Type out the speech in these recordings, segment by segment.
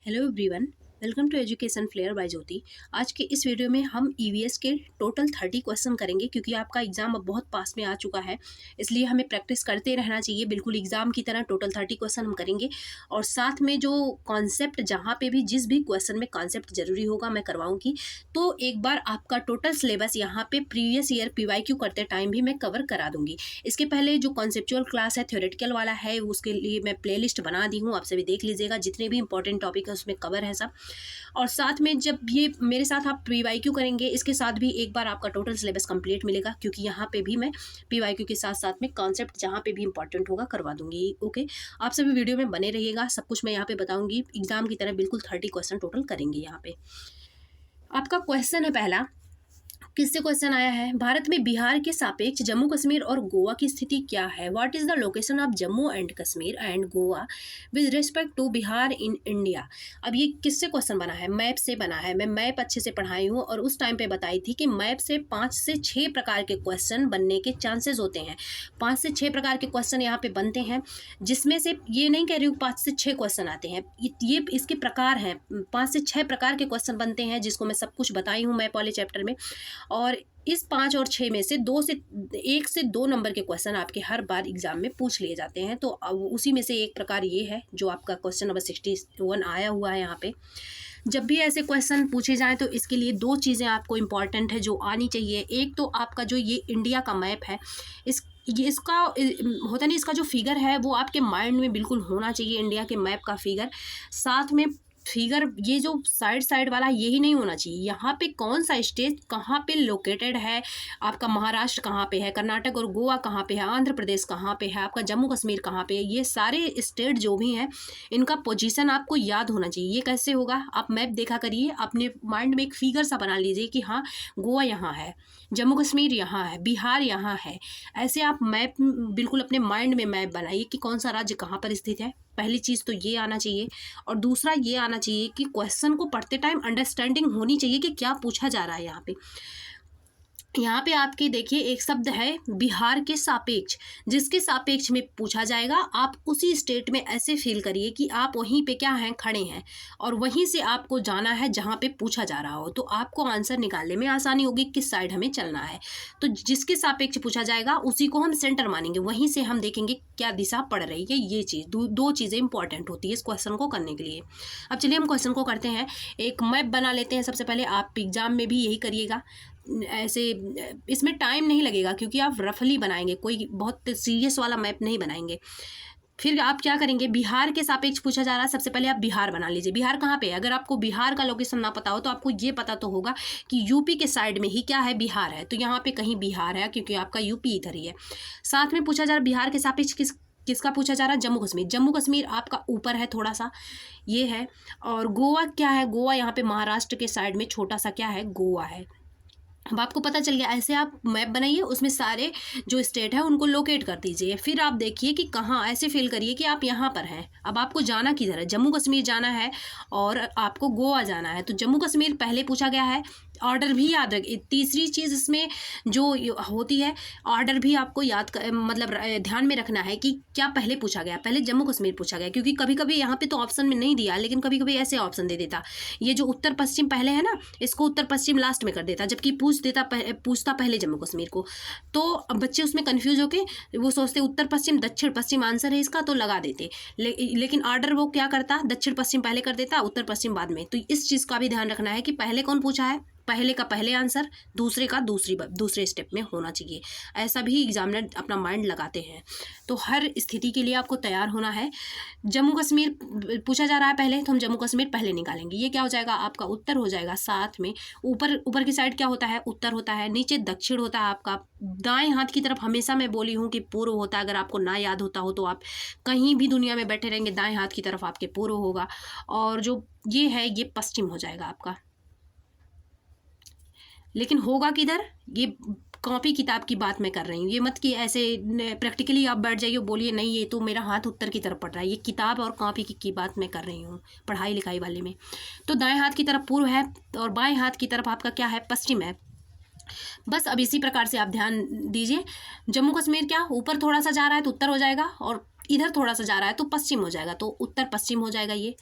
Hello everyone, welcome to education flair by Jyoti. आज के इस वीडियो में हम ईवीएस के टोटल 30 क्वेश्चन करेंगे क्योंकि आपका एग्जाम अब बहुत पास में आ चुका है, इसलिए हमें प्रैक्टिस करते रहना चाहिए। बिल्कुल एग्जाम की तरह टोटल 30 क्वेश्चन हम करेंगे और साथ में जो कॉन्सेप्ट, जहाँ पे भी जिस भी क्वेश्चन में कॉन्सेप्ट जरूरी होगा मैं करवाऊंगी। तो एक बार आपका टोटल सिलेबस यहाँ पे प्रीवियस ईयर पीवाईक्यू करते टाइम भी मैं कवर करा दूंगी। इसके पहले जो कॉन्सेप्चुअल क्लास है, थ्योरेटिकल वाला है, उसके लिए मैं प्लेलिस्ट बना दी हूँ, आप सभी देख लीजिएगा। जितने भी इंपॉर्टेंट टॉपिक है उसमें कवर है सब। और साथ में जब ये मेरे साथ आप पीवाईक्यू करेंगे, इसके साथ भी एक बार आपका टोटल सिलेबस कंप्लीट मिलेगा, क्योंकि यहाँ पे भी मैं पीवाईक्यू के साथ साथ में कॉन्सेप्ट जहाँ पे भी इंपॉर्टेंट होगा करवा दूंगी। ओके, आप सभी वीडियो में बने रहिएगा, सब कुछ मैं यहाँ पे बताऊंगी। एग्जाम की तरह बिल्कुल 30 क्वेश्चन टोटल करेंगे। यहाँ पे आपका क्वेश्चन है पहला, किससे क्वेश्चन आया है, भारत में बिहार के सापेक्ष जम्मू कश्मीर और गोवा की स्थिति क्या है। What is the location of Jammu and Kashmir and Goa with respect to Bihar in India. अब ये किससे क्वेश्चन बना है, मैप से बना है। मैं मैप अच्छे से पढ़ाई हूँ और उस टाइम पे बताई थी कि मैप से 5 से 6 प्रकार के क्वेश्चन बनने के चांसेस होते हैं। 5 से 6 प्रकार के क्वेश्चन यहाँ पे बनते हैं, जिसमें से ये नहीं कह रही हूँ 5 से 6 क्वेश्चन आते हैं, ये इसके प्रकार हैं। 5 से 6 प्रकार के क्वेश्चन बनते हैं, जिसको मैं सब कुछ बताई हूँ मैप वाले चैप्टर में। और इस 5 और 6 में से 1 से 2 नंबर के क्वेश्चन आपके हर बार एग्जाम में पूछ लिए जाते हैं। तो अब उसी में से एक प्रकार ये है जो आपका क्वेश्चन नंबर 61 आया हुआ है। यहाँ पे जब भी ऐसे क्वेश्चन पूछे जाएं तो इसके लिए 2 चीज़ें आपको इम्पॉर्टेंट है जो आनी चाहिए। एक तो आपका जो ये इंडिया का मैप है, इसका होता नहीं, इसका जो फिगर है वो आपके माइंड में बिल्कुल होना चाहिए, इंडिया के मैप का फिगर। साथ में फिगर ये जो साइड वाला यही नहीं होना चाहिए, यहाँ पे कौन सा स्टेट कहाँ पे लोकेटेड है, आपका महाराष्ट्र कहाँ पे है, कर्नाटक और गोवा कहाँ पे है, आंध्र प्रदेश कहाँ पे है, आपका जम्मू कश्मीर कहाँ पे है। ये सारे स्टेट जो भी हैं इनका पोजीशन आपको याद होना चाहिए। ये कैसे होगा, आप मैप देखा करिए, अपने माइंड में एक फिगर सा बना लीजिए कि हाँ गोवा यहाँ है, जम्मू कश्मीर यहाँ है, बिहार यहाँ है। ऐसे आप मैप बिल्कुल अपने माइंड में मैप बनाइए कि कौन सा राज्य कहाँ पर स्थित है। पहली चीज़ तो ये आना चाहिए, और दूसरा ये आना चाहिए कि क्वेश्चन को पढ़ते टाइम अंडरस्टैंडिंग होनी चाहिए कि क्या पूछा जा रहा है। यहाँ पे आपके देखिए एक शब्द है बिहार के सापेक्ष, जिसके सापेक्ष में पूछा जाएगा। आप उसी स्टेट में ऐसे फील करिए कि आप वहीं पे क्या हैं, खड़े हैं, और वहीं से आपको जाना है जहाँ पे पूछा जा रहा हो। तो आपको आंसर निकालने में आसानी होगी किस साइड हमें चलना है। तो जिसके सापेक्ष पूछा जाएगा उसी को हम सेंटर मानेंगे, वहीं से हम देखेंगे क्या दिशा पड़ रही है। ये चीज़ दो चीज़ें इंपॉर्टेंट होती है इस क्वेश्चन को करने के लिए। अब चलिए हम क्वेश्चन को करते हैं। एक मैप बना लेते हैं सबसे पहले। आप एग्जाम में भी यही करिएगा, ऐसे इसमें टाइम नहीं लगेगा क्योंकि आप रफली बनाएंगे, कोई बहुत सीरियस वाला मैप नहीं बनाएंगे। फिर आप क्या करेंगे, बिहार के सापेक्ष पूछा जा रहा है, सबसे पहले आप बिहार बना लीजिए। बिहार कहाँ पे है, अगर आपको बिहार का लोकेशन ना पता हो तो आपको ये पता तो होगा कि यूपी के साइड में ही क्या है, बिहार है। तो यहाँ पे कहीं बिहार है क्योंकि आपका यूपी इधर ही है। साथ में पूछा जा रहा है बिहार के सापेक्ष किसका पूछा जा रहा है, जम्मू कश्मीर। जम्मू कश्मीर आपका ऊपर है थोड़ा सा, ये है। और गोवा क्या है, गोवा यहाँ पे महाराष्ट्र के साइड में छोटा सा क्या है, गोवा है। अब आपको पता चल गया। ऐसे आप मैप बनाइए, उसमें सारे जो स्टेट है उनको लोकेट कर दीजिए। फिर आप देखिए कि कहाँ, ऐसे फील करिए कि आप यहाँ पर हैं। अब आपको जाना किधर है, जम्मू कश्मीर जाना है और आपको गोवा जाना है। तो जम्मू कश्मीर पहले पूछा गया है, ऑर्डर भी याद रखिए। तीसरी चीज़ इसमें जो होती है, ऑर्डर भी आपको मतलब ध्यान में रखना है कि क्या पहले पूछा गया। पहले जम्मू कश्मीर पूछा गया, क्योंकि कभी कभी यहाँ पे तो ऑप्शन में नहीं दिया, लेकिन कभी कभी ऐसे ऑप्शन दे देता। ये जो उत्तर पश्चिम पहले है ना, इसको उत्तर पश्चिम लास्ट में कर देता, जबकि पूछता पहले जम्मू कश्मीर को। तो बच्चे उसमें कन्फ्यूज होके वो सोचते उत्तर पश्चिम दक्षिण पश्चिम आंसर है इसका, तो लगा देते। लेकिन ऑर्डर वो क्या करता, दक्षिण पश्चिम पहले कर देता, उत्तर पश्चिम बाद में। तो इस चीज़ का भी ध्यान रखना है कि पहले कौन पूछा है, पहले का पहले आंसर, दूसरे का दूसरे स्टेप में होना चाहिए। ऐसा भी एग्जामिनर अपना माइंड लगाते हैं। तो हर स्थिति के लिए आपको तैयार होना है। जम्मू कश्मीर पूछा जा रहा है पहले, तो हम जम्मू कश्मीर पहले निकालेंगे। ये क्या हो जाएगा, आपका उत्तर हो जाएगा। साथ में ऊपर की साइड क्या होता है, उत्तर होता है। नीचे दक्षिण होता है आपका। दाएं हाथ की तरफ हमेशा मैं बोली हूँ कि पूर्व होता है। अगर आपको ना याद होता हो तो आप कहीं भी दुनिया में बैठे रहेंगे, दाएं हाथ की तरफ आपके पूर्व होगा। और जो ये है ये पश्चिम हो जाएगा आपका। लेकिन होगा किधर, ये कॉपी किताब की बात मैं कर रही हूँ। ये मत कि ऐसे प्रैक्टिकली आप बैठ जाइए, बोलिए नहीं ये तो मेरा हाथ उत्तर की तरफ पड़ रहा है। ये किताब और कॉपी की बात मैं कर रही हूँ पढ़ाई लिखाई वाले में। तो दाएं हाथ की तरफ पूर्व है और बाएं हाथ की तरफ आपका क्या है, पश्चिम है। बस अब इसी प्रकार से आप ध्यान दीजिए। जम्मू कश्मीर क्या ऊपर थोड़ा सा जा रहा है तो उत्तर हो जाएगा, और इधर थोड़ा सा जा रहा है तो पश्चिम हो जाएगा, तो उत्तर पश्चिम हो जाएगा ये।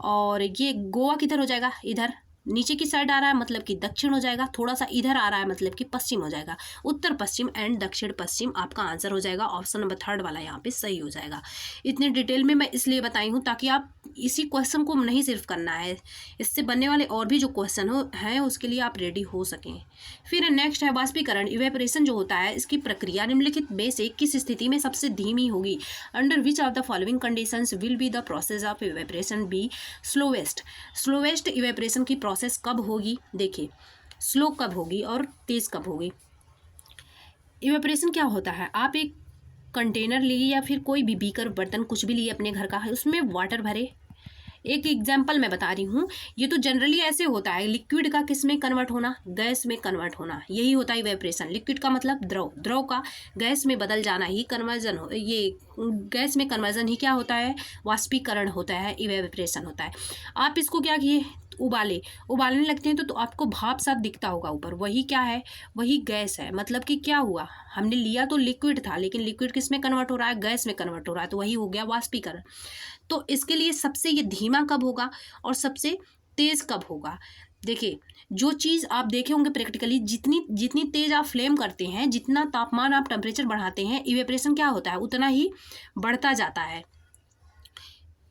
और ये गोवा किधर हो जाएगा, इधर नीचे की साइड आ रहा है मतलब कि दक्षिण हो जाएगा, थोड़ा सा इधर आ रहा है मतलब कि पश्चिम हो जाएगा। उत्तर पश्चिम एंड दक्षिण पश्चिम आपका आंसर हो जाएगा। ऑप्शन नंबर 3 वाला यहाँ पे सही हो जाएगा। इतने डिटेल में मैं इसलिए बताई हूँ ताकि आप इसी क्वेश्चन को नहीं सिर्फ करना है, इससे बनने वाले और भी जो क्वेश्चन हैं उसके लिए आप रेडी हो सकें। फिर नेक्स्ट है वाष्पीकरण, इवेपोरेशन जो होता है इसकी प्रक्रिया निम्नलिखित में से किस स्थिति में सबसे धीमी होगी। Under which of the following conditions will be the process of evaporation be slowest. Slowest evaporation की प्रोसेस कब होगी, देखिए स्लो कब होगी और तेज कब होगी। इवेपोरेशन क्या होता है, आप एक कंटेनर लिए या फिर कोई भी बीकर बर्तन कुछ भी लिए अपने घर का है, उसमें वाटर भरे। एक एग्जाम्पल मैं बता रही हूँ, ये तो जनरली ऐसे होता है, लिक्विड का किस में कन्वर्ट होना, गैस में कन्वर्ट होना, यही होता है इवेपोरेशन। लिक्विड का मतलब द्रव, द्रव का गैस में बदल जाना ही कन्वर्जन हो, ये गैस में कन्वर्जन ही क्या होता है, वाष्पीकरण होता है, इवेपोरेशन होता है। आप इसको क्या किए, उबालने लगते हैं तो आपको भाप सा दिखता होगा ऊपर, वही क्या है, वही गैस है। मतलब कि क्या हुआ, हमने लिया तो लिक्विड था लेकिन लिक्विड किस में कन्वर्ट हो रहा है, गैस में कन्वर्ट हो रहा है, तो वही हो गया वाष्पीकरण। तो इसके लिए सबसे ये धीमा कब होगा और सबसे तेज कब होगा। देखिए जो चीज़ आप देखे होंगे प्रैक्टिकली, जितनी तेज आप फ्लेम करते हैं, जितना तापमान आप टेम्परेचर बढ़ाते हैं, इवेपोरेशन क्या होता है उतना ही बढ़ता जाता है,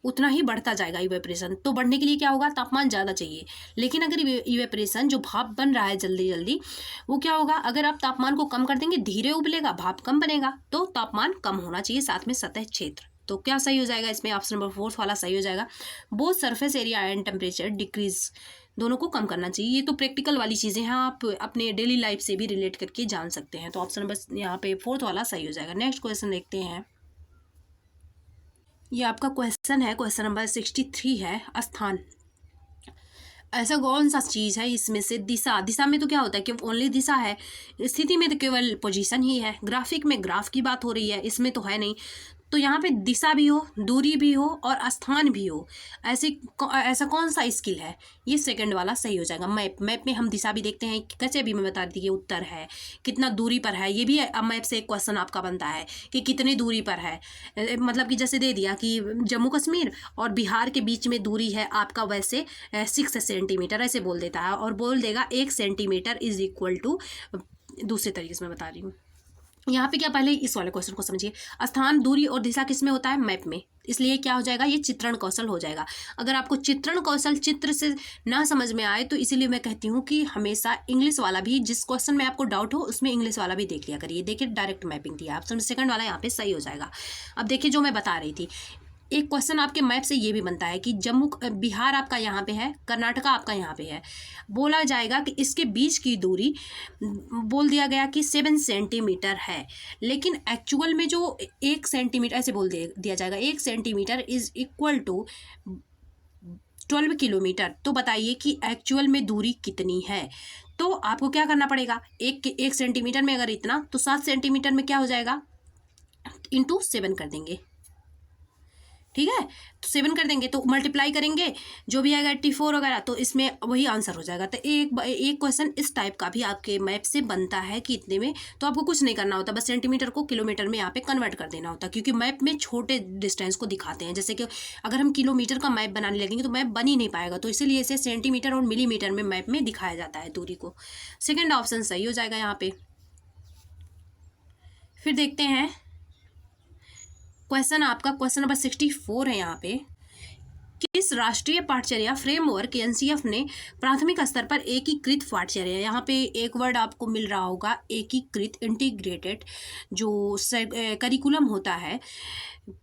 उतना ही बढ़ता जाएगा इवेपोरेशन। तो बढ़ने के लिए क्या होगा, तापमान ज़्यादा चाहिए। लेकिन अगर इवेपोरेशन जो भाप बन रहा है जल्दी जल्दी, वो क्या होगा, अगर आप तापमान को कम कर देंगे धीरे उबलेगा, भाप कम बनेगा, तो तापमान कम होना चाहिए, साथ में सतह क्षेत्र। तो क्या सही हो जाएगा इसमें, ऑप्शन नंबर 4 वाला सही हो जाएगा। Both surface area and temperature decrease, दोनों को कम करना चाहिए। ये तो प्रैक्टिकल वाली चीज़ें हैं, आप अपने डेली लाइफ से भी रिलेट करके जान सकते हैं। तो ऑप्शन नंबर यहाँ पे 4 वाला सही हो जाएगा। नेक्स्ट क्वेश्चन देखते हैं, ये आपका क्वेश्चन है, क्वेश्चन नंबर 63 है, स्थान। ऐसा कौन सा चीज़ है इसमें से, दिशा, दिशा में तो क्या होता है कि ओनली दिशा है, स्थिति में तो केवल पोजीशन ही है, ग्राफिक में ग्राफ की बात हो रही है, इसमें तो है नहीं। तो यहाँ पे दिशा भी हो, दूरी भी हो और स्थान भी हो, ऐसा कौन सा स्किल है, ये सेकंड वाला सही हो जाएगा। मैप में हम दिशा भी देखते हैं, कैसे भी मैं बता दी, उत्तर है, कितना दूरी पर है, ये भी मैप से एक क्वेश्चन आपका बनता है कि कितनी दूरी पर है। मतलब कि जैसे दे दिया कि जम्मू कश्मीर और बिहार के बीच में दूरी है आपका वैसे 6 सेंटीमीटर, ऐसे बोल देता है, और बोल देगा 1 सेंटीमीटर इज इक्वल टू, दूसरे तरीके से मैं बता रही हूँ। यहाँ पे क्या, पहले इस वाले क्वेश्चन को समझिए, स्थान, दूरी और दिशा किस में होता है, मैप में, इसलिए क्या हो जाएगा, ये चित्रण कौशल हो जाएगा। अगर आपको चित्रण कौशल चित्र से ना समझ में आए तो इसीलिए मैं कहती हूँ कि हमेशा इंग्लिश वाला भी, जिस क्वेश्चन में आपको डाउट हो उसमें इंग्लिश वाला भी देख लिया करिए। देखिए डायरेक्ट मैपिंग दिया, ऑप्शन सेकंड वाला यहाँ पे सही हो जाएगा। अब देखिए जो मैं बता रही थी, एक क्वेश्चन आपके मैप से ये भी बनता है कि बिहार आपका यहाँ पे है, कर्नाटका आपका यहाँ पे है, बोला जाएगा कि इसके बीच की दूरी बोल दिया गया कि 7 सेंटीमीटर है, लेकिन एक्चुअल में जो 1 सेंटीमीटर ऐसे बोल दिया जाएगा, 1 centimetre is equal to 12 kilometre. तो बताइए कि एक्चुअल में दूरी कितनी है। तो आपको क्या करना पड़ेगा, एक सेंटीमीटर में अगर इतना, तो 7 सेंटीमीटर में क्या हो जाएगा, इंटू 7 कर देंगे, ठीक है, तो 7 कर देंगे तो मल्टीप्लाई करेंगे, जो भी आएगा 84 वगैरह, तो इसमें वही आंसर हो जाएगा। तो एक क्वेश्चन इस टाइप का भी आपके मैप से बनता है कि इतने में, तो आपको कुछ नहीं करना होता, बस सेंटीमीटर को किलोमीटर में यहाँ पे कन्वर्ट कर देना होता, क्योंकि मैप में छोटे डिस्टेंस को दिखाते हैं। जैसे कि अगर हम किलोमीटर का मैप बनाने लगेंगे तो मैप बन ही नहीं पाएगा, तो इसीलिए इसे सेंटीमीटर और मिलीमीटर में मैप में दिखाया जाता है दूरी को। सेकेंड ऑप्शन सही हो जाएगा यहाँ पे। फिर देखते हैं क्वेश्चन, आपका क्वेश्चन नंबर 64 है यहाँ पे, किस राष्ट्रीय पाठचर्या फ्रेमवर्क एनसीएफ ने प्राथमिक स्तर पर एकीकृत पाठचर्या, यहाँ पे एक वर्ड आपको मिल रहा होगा एकीकृत, इंटीग्रेटेड, जो करिकुलम होता है,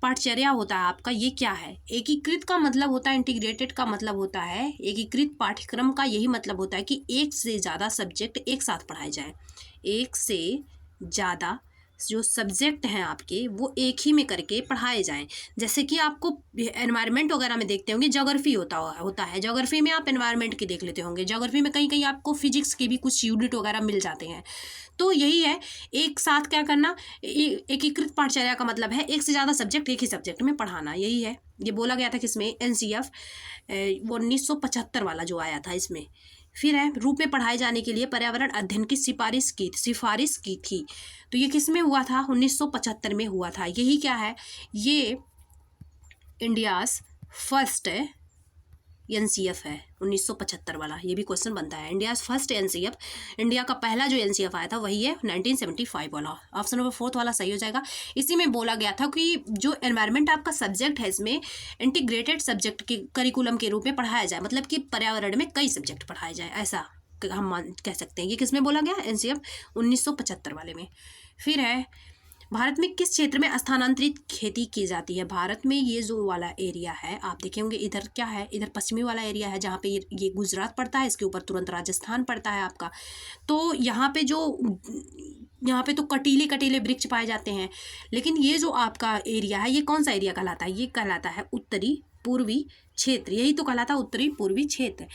पाठचर्या होता है आपका, ये क्या है, एकीकृत का मतलब होता है, इंटीग्रेटेड का मतलब होता है, एकीकृत पाठ्यक्रम का यही मतलब होता है कि एक से ज़्यादा सब्जेक्ट एक साथ पढ़ाए जाए, एक से ज़्यादा जो सब्जेक्ट हैं आपके वो एक ही में करके पढ़ाए जाएं। जैसे कि आपको एनवायरनमेंट वगैरह में देखते होंगे, ज्योग्राफी होता है, ज्योग्राफी में आप एनवायरनमेंट की देख लेते होंगे, ज्योग्राफी में कहीं कहीं आपको फिजिक्स के भी कुछ यूनिट वगैरह मिल जाते हैं। तो यही है, एक साथ क्या करना, एकीकृत पाठचर्या का मतलब है एक से ज़्यादा सब्जेक्ट एक ही सब्जेक्ट में पढ़ाना, यही है। ये बोला गया था किसमें, एनसीएफ 1975 वाला जो आया था इसमें। फिर है रूप में पढ़ाए जाने के लिए पर्यावरण अध्ययन की सिफारिश की थी। तो ये किस में हुआ था? 1975 में हुआ था। यही क्या है? ये इंडियाज फर्स्ट एनसीएफ है 1975 वाला। ये भी क्वेश्चन बनता है। इंडियाज फर्स्ट एनसीएफ, इंडिया का पहला जो एनसीएफ आया था वही है 1975 वाला। ऑप्शन नंबर 4 वाला सही हो जाएगा। इसी में बोला गया था कि जो एनवायरनमेंट आपका सब्जेक्ट है इसमें इंटीग्रेटेड सब्जेक्ट के करिकुलम के रूप में पढ़ाया जाए, मतलब कि पर्यावरण में कई सब्जेक्ट पढ़ाए जाए, ऐसा हम कह सकते हैं। ये किस में बोला गया? एनसीएफ 1975 वाले में। फिर है भारत में किस क्षेत्र में स्थानांतरित खेती की जाती है? भारत में ये जो वाला एरिया है आप देखे होंगे, इधर क्या है? इधर पश्चिमी वाला एरिया है जहाँ पे ये गुजरात पड़ता है, इसके ऊपर तुरंत राजस्थान पड़ता है आपका। तो यहाँ पे तो कटीले कटीले वृक्ष पाए जाते हैं। लेकिन ये जो आपका एरिया है ये कौन सा एरिया कहलाता है? ये कहलाता है उत्तरी पूर्वी क्षेत्र। यही तो कहलाता है उत्तरी पूर्वी क्षेत्र।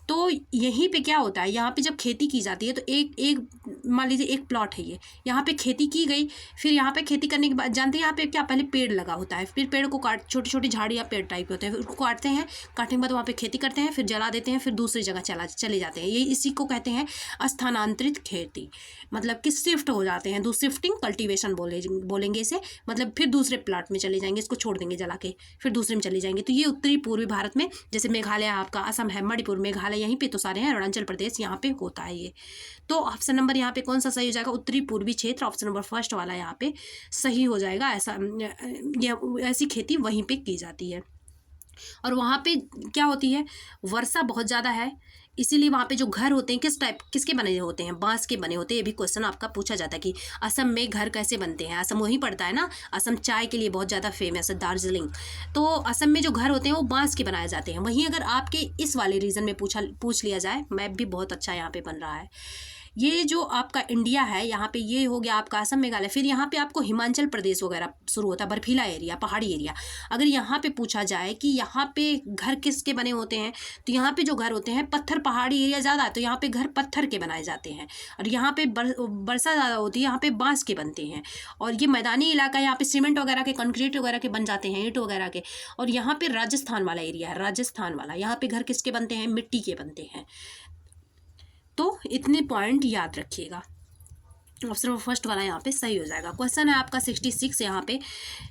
तो यहीं पे क्या होता है, यहाँ पे जब खेती की जाती है तो एक मान लीजिए एक प्लॉट है, ये यहाँ पे खेती की गई। फिर यहाँ पे खेती करने के बाद जानते हैं यहाँ पे क्या पहले पेड़ लगा होता है, फिर पेड़ को काट, छोटी छोटी झाड़ियाँ पेड़ टाइप के होते हैं, फिर उसको काटते हैं, काटने के बाद वहाँ पे खेती करते हैं, फिर जला देते हैं, फिर दूसरी जगह चले जाते हैं। ये इसी को कहते हैं स्थानांतरित खेती, मतलब कि शिफ्ट हो जाते हैं। शिफ्टिंग कल्टीवेशन बोलेंगे इसे, मतलब फिर दूसरे प्लॉट में चले जाएंगे, इसको छोड़ देंगे जला के, फिर दूसरे में चले जाएंगे। तो ये उत्तरी पूर्वी भारत में, जैसे मेघालय आपका, असम है, मणिपुर, मेघालय यहीं पे तो सारे हैं, अरुणाचल प्रदेश यहाँ पे होता है ये। तो ऑप्शन नंबर यहाँ पे कौन सा सही हो जाएगा? उत्तरी पूर्वी क्षेत्र, ऑप्शन नंबर फर्स्ट वाला यहाँ पे सही हो जाएगा। ऐसी खेती वहीं पे की जाती है। और वहाँ पे क्या होती है, वर्षा बहुत ज़्यादा है, इसीलिए वहाँ पे जो घर होते हैं किसके बने होते हैं? बांस के बने होते हैं। ये भी क्वेश्चन आपका पूछा जाता है कि असम में घर कैसे बनते हैं। असम वहीं पड़ता है ना, असम चाय के लिए बहुत ज़्यादा फेमस है, दार्जिलिंग। तो असम में जो घर होते हैं वो बांस के बनाए जाते हैं। वहीं अगर आपके इस वाले रीजन में पूछ लिया जाए, मैप भी बहुत अच्छा यहाँ पे बन रहा है। ये जो आपका इंडिया है यहाँ पे ये हो गया आपका असम, मेघालय, फिर यहाँ पे आपको हिमाचल प्रदेश वगैरह शुरू होता है, बर्फीला एरिया, पहाड़ी एरिया। अगर यहाँ पे पूछा जाए कि यहाँ पे घर किसके बने होते हैं, तो यहाँ पे जो घर होते हैं पत्थर, पहाड़ी एरिया ज़्यादा है तो यहाँ पे घर पत्थर के बनाए जाते हैं। और यहाँ पे वर्षा ज़्यादा होती है, यहाँ पे बांस के बनते हैं। और ये मैदानी इलाका, यहाँ पे सीमेंट वगैरह के, कंक्रीट वगैरह के बन जाते हैं, ईंट वगैरह के। और यहाँ पे राजस्थान वाला एरिया है, राजस्थान वाला, यहाँ पे घर किसके बनते हैं? मिट्टी के बनते हैं। तो इतने पॉइंट याद रखिएगा। ऑप्शन नंबर फर्स्ट वाला यहाँ पे सही हो जाएगा। क्वेश्चन है आपका 66 यहाँ पे,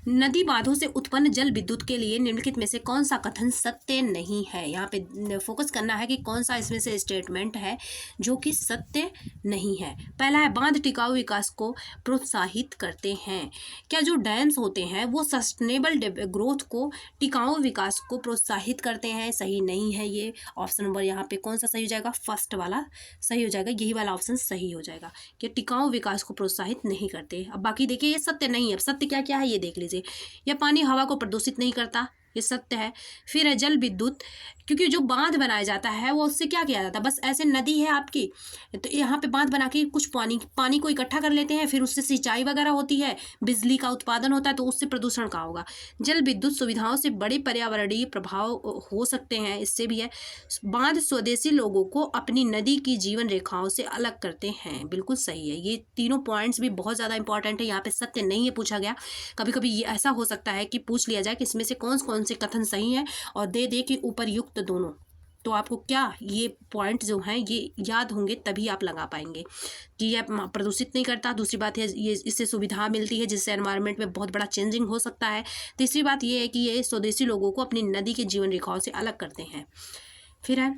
नदी बांधों से उत्पन्न जल विद्युत के लिए निम्नलिखित में से कौन सा कथन सत्य नहीं है? यहाँ पे फोकस करना है कि कौन सा इसमें से स्टेटमेंट है जो कि सत्य नहीं है। पहला है बांध टिकाऊ विकास को प्रोत्साहित करते हैं। क्या जो डैम्स होते हैं वो सस्टेनेबल ग्रोथ को, टिकाऊ विकास को प्रोत्साहित करते हैं? सही नहीं है ये। ऑप्शन नंबर यहाँ पे कौन सा सही हो जाएगा? फर्स्ट वाला सही हो जाएगा, यही वाला ऑप्शन सही हो जाएगा कि टिकाऊ विकास को प्रोत्साहित नहीं करते। अब बाकी देखिए ये सत्य नहीं है। अब सत्य क्या क्या है ये देख लीजिए। यह पानी हवा को प्रदूषित नहीं करता, ये सत्य है। फिर है जल विद्युत, क्योंकि जो बांध बनाया जाता है वो उससे क्या किया जाता है, बस ऐसे नदी है आपकी तो यहाँ पे बांध बना के कुछ पानी को इकट्ठा कर लेते हैं, फिर उससे सिंचाई वगैरह होती है, बिजली का उत्पादन होता है, तो उससे प्रदूषण कहाँ होगा। जल विद्युत सुविधाओं से बड़े पर्यावरणीय प्रभाव हो सकते हैं, इससे भी है। बांध स्वदेशी लोगों को अपनी नदी की जीवन रेखाओं से अलग करते हैं, बिल्कुल सही है। ये तीनों पॉइंट्स भी बहुत ज़्यादा इंपॉर्टेंट है। यहाँ पे सत्य नहीं है पूछा गया। कभी कभी ये ऐसा हो सकता है कि पूछ लिया जाए कि इसमें से कौन से कथन सही हैं और दे कि उपर्युक्त दोनों, तो आपको क्या ये पॉइंट जो हैं ये याद होंगे तभी आप लगा पाएंगे कि यह प्रदूषित नहीं करता। दूसरी बात है ये इससे सुविधा मिलती है जिससे एनवायरनमेंट में बहुत बड़ा चेंजिंग हो सकता है। तीसरी बात ये है कि ये स्वदेशी लोगों को अपनी नदी के जीवन रेखाओं से अलग करते हैं। फिर है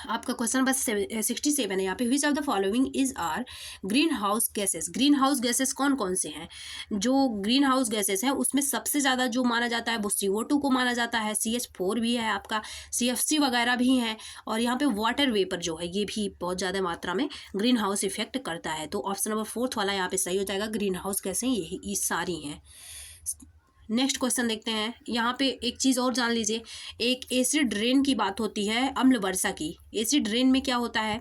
आपका क्वेश्चन बस 67 है यहाँ पे, which of the following is are green house gases. Green house gases कौन कौन से हैं? जो ग्रीन हाउस गैसेस हैं उसमें सबसे ज़्यादा जो माना जाता है वो CO2 को माना जाता है, CH4 भी है आपका, CFC वगैरह भी हैं, और यहाँ पे वाटर वेपर जो है ये भी बहुत ज़्यादा मात्रा में ग्रीन हाउस इफेक्ट करता है। तो ऑप्शन नंबर 4 वाला यहाँ पे सही हो जाएगा। ग्रीन हाउस गैसें ये सारी हैं। नेक्स्ट क्वेश्चन देखते हैं। यहाँ पे एक चीज़ और जान लीजिए, एक एसिड रेन की बात होती है, अम्ल वर्षा की। एसिड रेन में क्या होता है,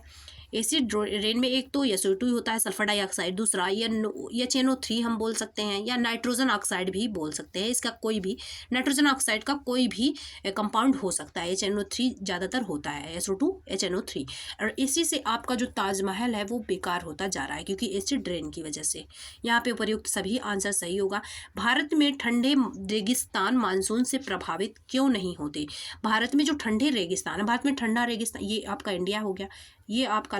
एसिड रेन में एक तो SO2 होता है, सल्फर डाइऑक्साइड, दूसरा HNO3 हम बोल सकते हैं, या नाइट्रोजन ऑक्साइड भी बोल सकते हैं। इसका कोई भी नाइट्रोजन ऑक्साइड का कोई भी कंपाउंड हो सकता है। HNO3 ज़्यादातर होता है, SO2 HNO3। और इसी से आपका जो ताजमहल है वो बेकार होता जा रहा है, क्योंकि एसिड रेन की वजह से। यहाँ पे उपर्युक्त सभी आंसर सही होगा। भारत में ठंडे रेगिस्तान मानसून से प्रभावित क्यों नहीं होते? भारत में जो ठंडे रेगिस्तान है, भारत में ठंडा रेगिस्तान, ये आपका इंडिया हो गया, ये आपका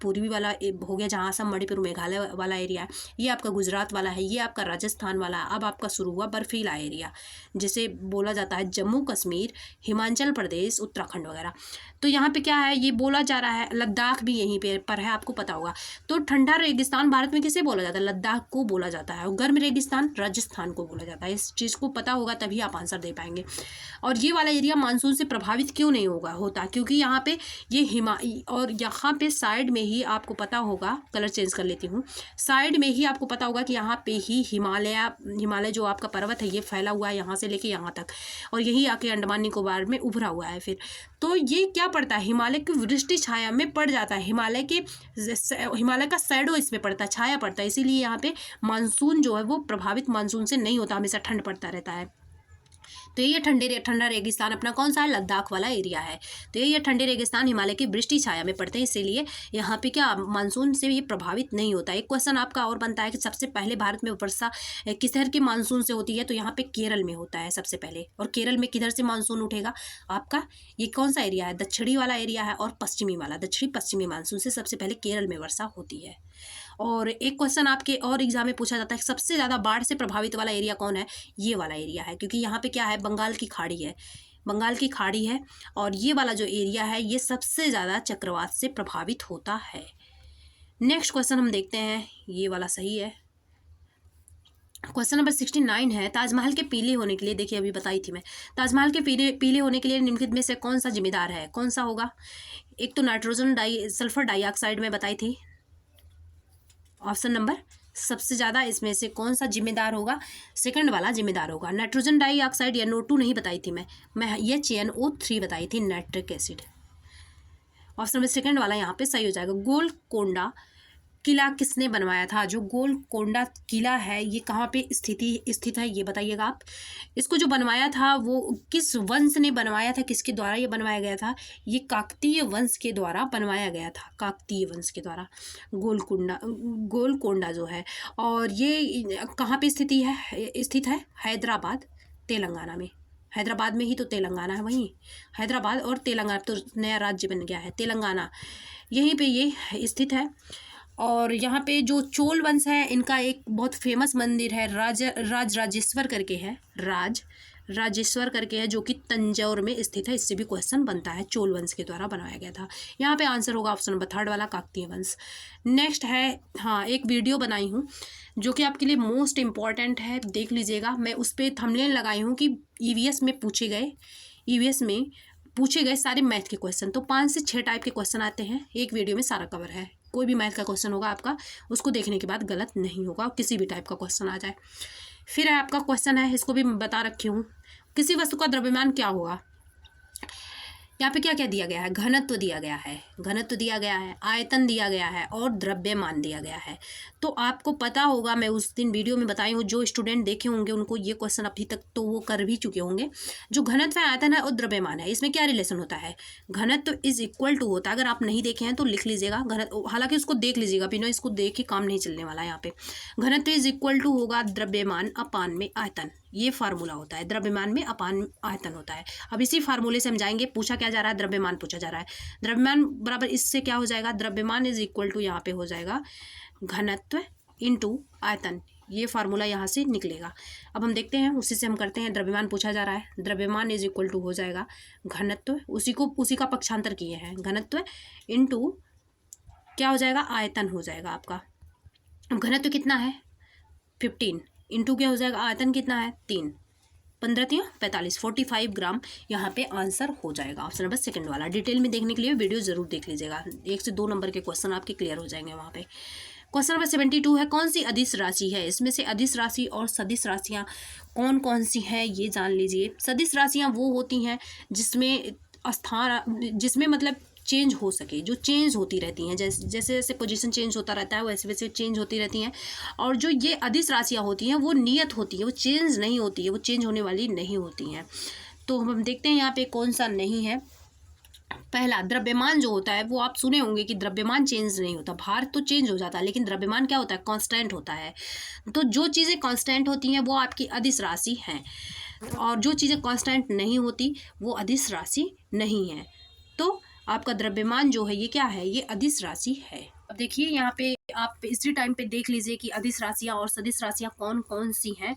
पूर्वी वाला हो गया जहाँ असम मणिपुर मेघालय वाला एरिया है, ये आपका गुजरात वाला है, ये आपका राजस्थान वाला है। अब आपका शुरू हुआ बर्फीला एरिया, जिसे बोला जाता है जम्मू कश्मीर, हिमाचल प्रदेश, उत्तराखंड वगैरह। तो यहाँ पे क्या है, ये बोला जा रहा है, लद्दाख भी यहीं पे पर है, आपको पता होगा। तो ठंडा रेगिस्तान भारत में किसे बोला जाता है? लद्दाख को बोला जाता है। और गर्म रेगिस्तान राजस्थान को बोला जाता है। इस चीज़ को पता होगा तभी आप आंसर दे पाएंगे। और ये वाला एरिया मानसून से प्रभावित क्यों नहीं होता? क्योंकि यहाँ पे ये और यहाँ पे साइड में ही आपको पता होगा, कलर चेंज कर लेती हूँ, साइड में ही आपको पता होगा कि यहाँ पे ही हिमालय जो आपका पर्वत है ये फैला हुआ है यहाँ से लेके यहाँ तक, और यही आके अंडमान निकोबार में उभरा हुआ है। फिर तो ये क्या पड़ता है, हिमालय की वृष्टि छाया में पड़ जाता है, हिमालय का शैडो इसमें पड़ता है, छाया पड़ता है। इसीलिए यहाँ पे मानसून जो है वो प्रभावित मानसून से नहीं होता, हमेशा ठंड पड़ता रहता है। तो ये ठंडा रेगिस्तान अपना कौन सा है? लद्दाख वाला एरिया है। तो ये ठंडे रेगिस्तान हिमालय की वृष्टि छाया में पड़ते हैं, इसीलिए यहाँ पे क्या मानसून से ये प्रभावित नहीं होता। एक क्वेश्चन आपका और बनता है कि सबसे पहले भारत में वर्षा किधर के मानसून से होती है? तो यहाँ पे केरल में होता है सबसे पहले। और केरल में किधर से मानसून उठेगा? आपका ये कौन सा एरिया है? दक्षिणी वाला एरिया है और पश्चिमी वाला, दक्षिणी पश्चिमी मानसून से सबसे पहले केरल में वर्षा होती है। और एक क्वेश्चन आपके और एग्जाम में पूछा जाता है, सबसे ज़्यादा बाढ़ से प्रभावित वाला एरिया कौन है? ये वाला एरिया है, क्योंकि यहाँ पे क्या है, बंगाल की खाड़ी है, बंगाल की खाड़ी है। और ये वाला जो एरिया है ये सबसे ज़्यादा चक्रवात से प्रभावित होता है। नेक्स्ट क्वेश्चन हम देखते हैं, ये वाला सही है। क्वेश्चन नंबर 69 है, ताजमहल के पीले होने के लिए, देखिए अभी बताई थी मैं, ताजमहल के पीले होने के लिए निम्नलिखित में से कौन सा जिम्मेदार है? कौन सा होगा? एक तो सल्फर डाइऑक्साइड में बताई थी, ऑप्शन नंबर सबसे ज़्यादा इसमें से कौन सा जिम्मेदार होगा? सेकंड वाला जिम्मेदार होगा। नाइट्रोजन डाइऑक्साइड NO2 नहीं बताई थी मैं HNO3 बताई थी, nitric acid. Option number second वाला यहाँ पे सही हो जाएगा। गोलकोंडा किला किसने बनवाया था? जो गोलकोंडा किला है ये कहाँ पे स्थित है, ये बताइएगा आप। इसको जो बनवाया था वो किस वंश ने बनवाया था, किसके द्वारा ये बनवाया गया था? ये काकतीय वंश के द्वारा बनवाया गया था, काकतीय वंश के द्वारा गोलकोंडा जो है। और ये कहाँ पे स्थित है? हैदराबाद, तेलंगाना में। हैदराबाद में ही तो तेलंगाना है, वहीं हैदराबाद और तेलंगाना तो नया राज्य बन गया है तेलंगाना, यहीं पे ये स्थित है। और यहाँ पे जो चोल वंश है इनका एक बहुत फेमस मंदिर है, राजराजेश्वर करके है, राजेश्वर करके है, जो कि तंजौर में स्थित है। इससे भी क्वेश्चन बनता है, चोल वंश के द्वारा बनाया गया था। यहाँ पे आंसर होगा ऑप्शन नंबर थर्ड वाला, काकतीय वंश। नेक्स्ट है, हाँ एक वीडियो बनाई हूँ जो कि आपके लिए मोस्ट इम्पॉर्टेंट है, देख लीजिएगा। मैं उस पर थंबनेल लगाई हूँ कि ईवीएस में पूछे गए सारे मैथ के क्वेश्चन। तो 5 से 6 टाइप के क्वेश्चन आते हैं, एक वीडियो में सारा कवर है। कोई भी मैथ का क्वेश्चन होगा आपका, उसको देखने के बाद गलत नहीं होगा, किसी भी टाइप का क्वेश्चन आ जाए। फिर आपका क्वेश्चन है, इसको भी बता रखी हूँ, किसी वस्तु का द्रव्यमान क्या होगा? यहाँ पे क्या क्या दिया गया है? घनत्व दिया गया है, आयतन दिया गया है और द्रव्यमान दिया गया है। तो आपको पता होगा, मैं उस दिन वीडियो में बताई हूँ, जो स्टूडेंट देखे होंगे उनको ये क्वेश्चन अभी तक तो वो कर भी चुके होंगे। जो घनत्व है, आयतन है और द्रव्यमान है, इसमें क्या रिलेशन होता है? घनत्व इज इक्वल टू होता है, अगर आप नहीं देखे हैं तो लिख लीजिएगा, घनत्व, हालांकि उसको देख लीजिएगा, बिना इसको देख के काम नहीं चलने वाला। यहाँ पे घनत्व इज इक्वल टू होगा द्रव्यमान अपान में आयतन, ये फार्मूला होता है, द्रव्यमान में अपान आयतन होता है। अब इसी फार्मूले से हम जाएंगे। पूछा क्या जा रहा है? द्रव्यमान पूछा जा रहा है। द्रव्यमान बराबर इससे क्या हो जाएगा? द्रव्यमान इज इक्वल टू यहाँ पे हो जाएगा घनत्व इंटू आयतन, ये फार्मूला यहाँ से निकलेगा। अब हम देखते हैं, उसी से हम करते हैं। द्रव्यमान पूछा जा रहा है, द्रव्यमान इज इक्वल टू हो जाएगा घनत्व, उसी का पक्षांतर किए हैं, घनत्व इंटू क्या हो जाएगा? आयतन हो जाएगा आपका। अब घनत्व कितना है? 15 इंटू क्या हो जाएगा? आयतन कितना है? 3, 15 45, 45 ग्राम यहाँ पे आंसर हो जाएगा। ऑप्शन नंबर सेकंड वाला। डिटेल में देखने के लिए वीडियो जरूर देख लीजिएगा, 1 से 2 नंबर के क्वेश्चन आपके क्लियर हो जाएंगे वहाँ पे। क्वेश्चन नंबर 72 है, कौन सी अदिश राशि है? इसमें से अदिश राशि और सदिश राशियाँ कौन कौन सी हैं ये जान लीजिए। सदिश राशियाँ वो होती हैं जिसमें मतलब चेंज हो सके, जो चेंज होती रहती हैं, जैसे जैसे पोजीशन चेंज होता रहता है वैसे वैसे चेंज होती रहती हैं। और जो ये अदिश राशियाँ होती हैं वो नियत होती है, वो चेंज नहीं होती है, वो चेंज होने वाली नहीं होती हैं। तो हम देखते हैं यहाँ पे कौन सा नहीं है। पहला, द्रव्यमान जो होता है वो आप सुने होंगे कि द्रव्यमान चेंज नहीं होता, भार तो चेंज हो जाता है लेकिन द्रव्यमान क्या होता है, कांस्टेंट होता है। तो जो चीज़ें कांस्टेंट होती हैं वो आपकी अदिश राशि हैं, और जो चीज़ें कांस्टेंट नहीं होती वो अदिश राशि नहीं है। तो आपका द्रव्यमान जो है ये क्या है, ये अदिश राशि है। अब देखिए यहाँ पे आप इसी टाइम पे देख लीजिए कि अदिश राशियाँ और सदिश राशियाँ कौन कौन सी हैं।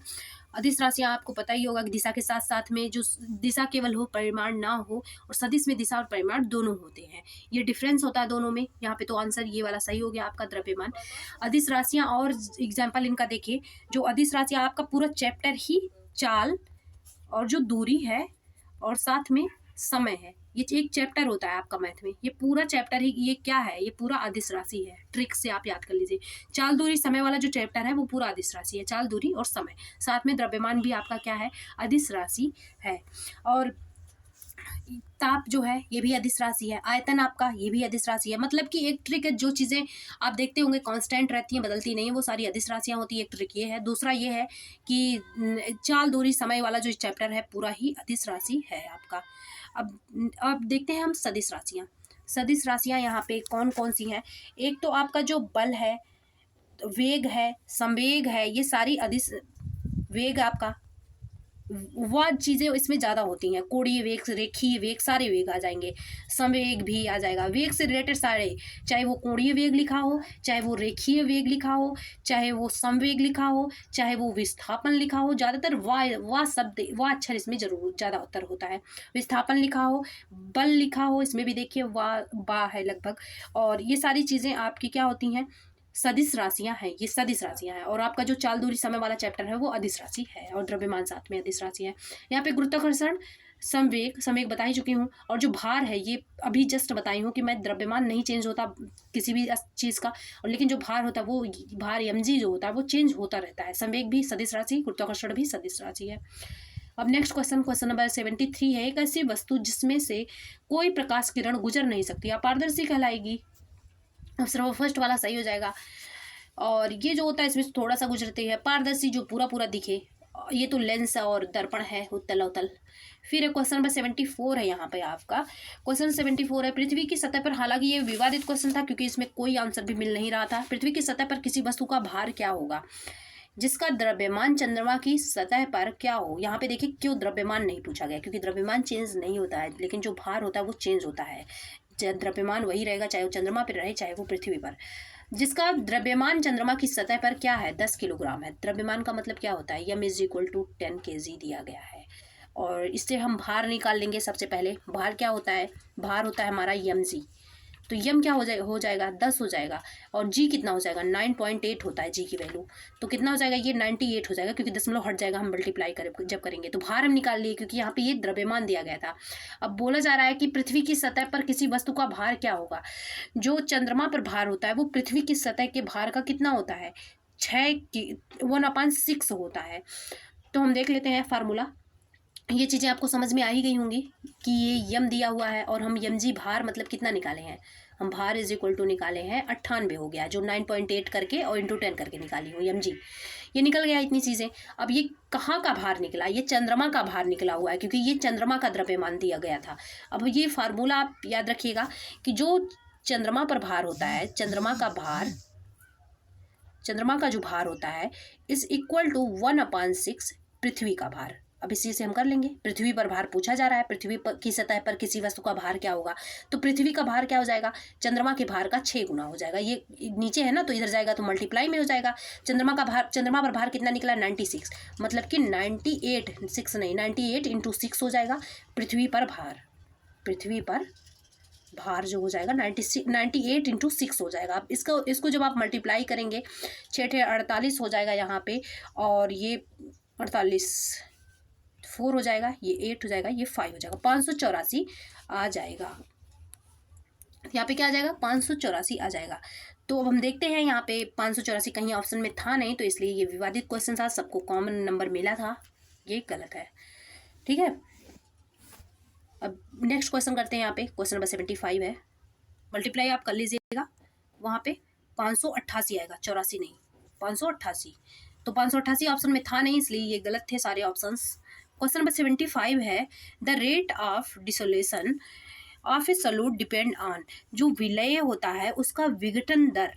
अदिश राशियाँ आपको पता ही होगा कि दिशा के साथ साथ में जो दिशा केवल हो, परिमाण ना हो, और सदिश में दिशा और परिमाण दोनों होते हैं। ये डिफरेंस होता है दोनों में। यहाँ पे तो आंसर ये वाला सही हो गया आपका, द्रव्यमान। अदिश राशियाँ और एग्जाम्पल इनका देखिए, जो अदिश राशियाँ आपका पूरा चैप्टर ही चाल और जो दूरी है और साथ में समय है, ये एक चैप्टर होता है आपका मैथ में। ये पूरा चैप्टर ही ये क्या है, ये पूरा अदिश राशि है। ट्रिक से आप याद कर लीजिए, चाल दूरी समय वाला जो चैप्टर है वो पूरा अदिश राशि है। चाल दूरी और समय, साथ में द्रव्यमान भी आपका क्या है, अदिश राशि है। और ताप जो है ये भी अदिश राशि है। आयतन आपका ये भी अदिश राशि है। मतलब कि एक ट्रिक है, जो चीज़ें आप देखते होंगे कांस्टेंट रहती हैं, बदलती नहीं है, वो सारी अदिश राशियाँ होती है। एक ट्रिक ये है। दूसरा ये है कि चाल दूरी समय वाला जो चैप्टर है पूरा ही अदिश राशि है आपका। अब देखते हैं हम सदिश राशियाँ। सदिश राशियाँ यहाँ पे कौन कौन सी हैं। एक तो आपका जो बल है, वेग है, संवेग है, ये सारी अदिश, वेग आपका, वह चीज़ें इसमें ज़्यादा होती हैं। कोणीय वेग, रेखीय वेग, सारे वेग आ जाएंगे। संवेग भी आ जाएगा। वेग से रिलेटेड सारे, चाहे वो कोणीय वेग लिखा हो, चाहे वो रेखीय वेग लिखा हो, चाहे वो संवेग लिखा हो, चाहे वो विस्थापन लिखा हो, ज़्यादातर वाह शब्द, वाह अक्षर इसमें जरूर ज़्यादातर होता है। विस्थापन लिखा हो, बल लिखा हो, इसमें भी देखिए वाह है लगभग। और ये सारी चीज़ें आपकी क्या होती हैं, सदिश राशियां हैं। ये सदिश राशियां हैं। और आपका जो चाल दूरी समय वाला चैप्टर है वो अदिश राशि है, और द्रव्यमान साथ में अदिश राशि है। यहाँ पे गुरुत्वाकर्षण, संवेग बता ही चुकी हूँ। और जो भार है ये अभी जस्ट बताई हूँ कि मैं द्रव्यमान नहीं चेंज होता किसी भी चीज़ का, और लेकिन जो भार होता है वो भार mg जो होता है वो चेंज होता रहता है। संवेग भी सदिश राशि, गुरुत्वाकर्षण भी सदिश राशि है। अब नेक्स्ट क्वेश्चन नंबर 73 है। एक ऐसी वस्तु जिसमें से कोई प्रकाश किरण गुजर नहीं सकती, अपारदर्शी कहलाएगी। अब फर्स्ट वाला सही हो जाएगा। और ये जो होता है इसमें थोड़ा सा गुजरती है। पारदर्शी जो पूरा पूरा दिखे, ये तो लेंस और दर्पण है, उत्तल अवतल। फिर क्वेश्चन नंबर 74 है यहाँ पे आपका। क्वेश्चन 74 है, पृथ्वी की सतह पर, हालांकि ये विवादित क्वेश्चन था क्योंकि इसमें कोई आंसर भी मिल नहीं रहा था। पृथ्वी की सतह पर किसी वस्तु का भार क्या होगा जिसका द्रव्यमान चंद्रमा की सतह पर क्या हो। यहाँ पे देखिए क्यों द्रव्यमान नहीं पूछा गया, क्योंकि द्रव्यमान चेंज नहीं होता है, लेकिन जो भार होता है वो चेंज होता है। द्रव्यमान वही रहेगा, चाहे वो चंद्रमा पर रहे चाहे वो पृथ्वी पर। जिसका द्रव्यमान चंद्रमा की सतह पर क्या है, 10 किलोग्राम है। द्रव्यमान का मतलब क्या होता है, यम इज इक्वल टू 10 kg दिया गया है। और इससे हम भार निकाल लेंगे। सबसे पहले भार क्या होता है, भार होता है हमारा mg। तो यम क्या हो जाएगा 10 हो जाएगा। और जी कितना हो जाएगा, 9.8 होता है जी की वैल्यू। तो कितना हो जाएगा, ये 98 हो जाएगा, क्योंकि दशमलव हट जाएगा हम मल्टीप्लाई जब करेंगे। तो भार हम निकाल लिए क्योंकि यहाँ पे ये द्रव्यमान दिया गया था। अब बोला जा रहा है कि पृथ्वी की सतह पर किसी वस्तु का भार क्या होगा। जो चंद्रमा पर भार होता है वो पृथ्वी की सतह के भार का कितना होता है, 1/6 होता है। तो हम देख लेते हैं फार्मूला। ये चीज़ें आपको समझ में आ ही गई होंगी कि ये यम दिया हुआ है, और हम mg भार मतलब कितना निकाले हैं, हम भार इज इक्वल टू निकाले हैं 98 हो गया, जो 9.8 करके और इंटू 10 करके निकाली हूँ mg। ये निकल गया इतनी चीज़ें। अब ये कहाँ का भार निकला, ये चंद्रमा का भार निकला हुआ है, क्योंकि ये चंद्रमा का द्रव्यमान दिया गया था। अब ये फार्मूला आप याद रखिएगा कि जो चंद्रमा पर भार होता है, चंद्रमा का जो भार होता है इज इक्वल टू 1/6 पृथ्वी का भार। अब इसी से हम कर लेंगे। पृथ्वी पर भार पूछा जा रहा है, पृथ्वी पर की सतह पर किसी वस्तु का भार क्या होगा, तो पृथ्वी का भार क्या हो जाएगा, चंद्रमा के भार का 6 गुना हो जाएगा। ये नीचे है ना, तो इधर जाएगा तो मल्टीप्लाई में हो जाएगा। चंद्रमा पर भार कितना निकला, 96, मतलब कि 98 इंटू 6 हो जाएगा। पृथ्वी पर भार जो हो जाएगा 98 इंटू 6 हो जाएगा। अब इसको जब आप मल्टीप्लाई करेंगे, 6 48 हो जाएगा यहाँ पे, और ये 48 4 हो जाएगा, ये 8 हो जाएगा, ये 5 हो जाएगा, 584 आ जाएगा। यहाँ पे क्या आ जाएगा, 584 आ जाएगा। तो अब हम देखते हैं यहाँ पे 584 कहीं ऑप्शन में था नहीं, तो इसलिए ये विवादित क्वेश्चन था, सबको कॉमन नंबर मिला था, ये गलत है। ठीक है, अब नेक्स्ट क्वेश्चन करते हैं। यहाँ पे क्वेश्चन नंबर 75 है। मल्टीप्लाई आप कर लीजिएगा, वहाँ पे 588 आएगा, 84 नहीं, 588। तो 588 ऑप्शन में था नहीं, इसलिए ये गलत थे सारे ऑप्शंस। क्वेश्चन नंबर 75 है, the rate of dissolution of A solute depend on, जो विलय होता है उसका विघटन दर,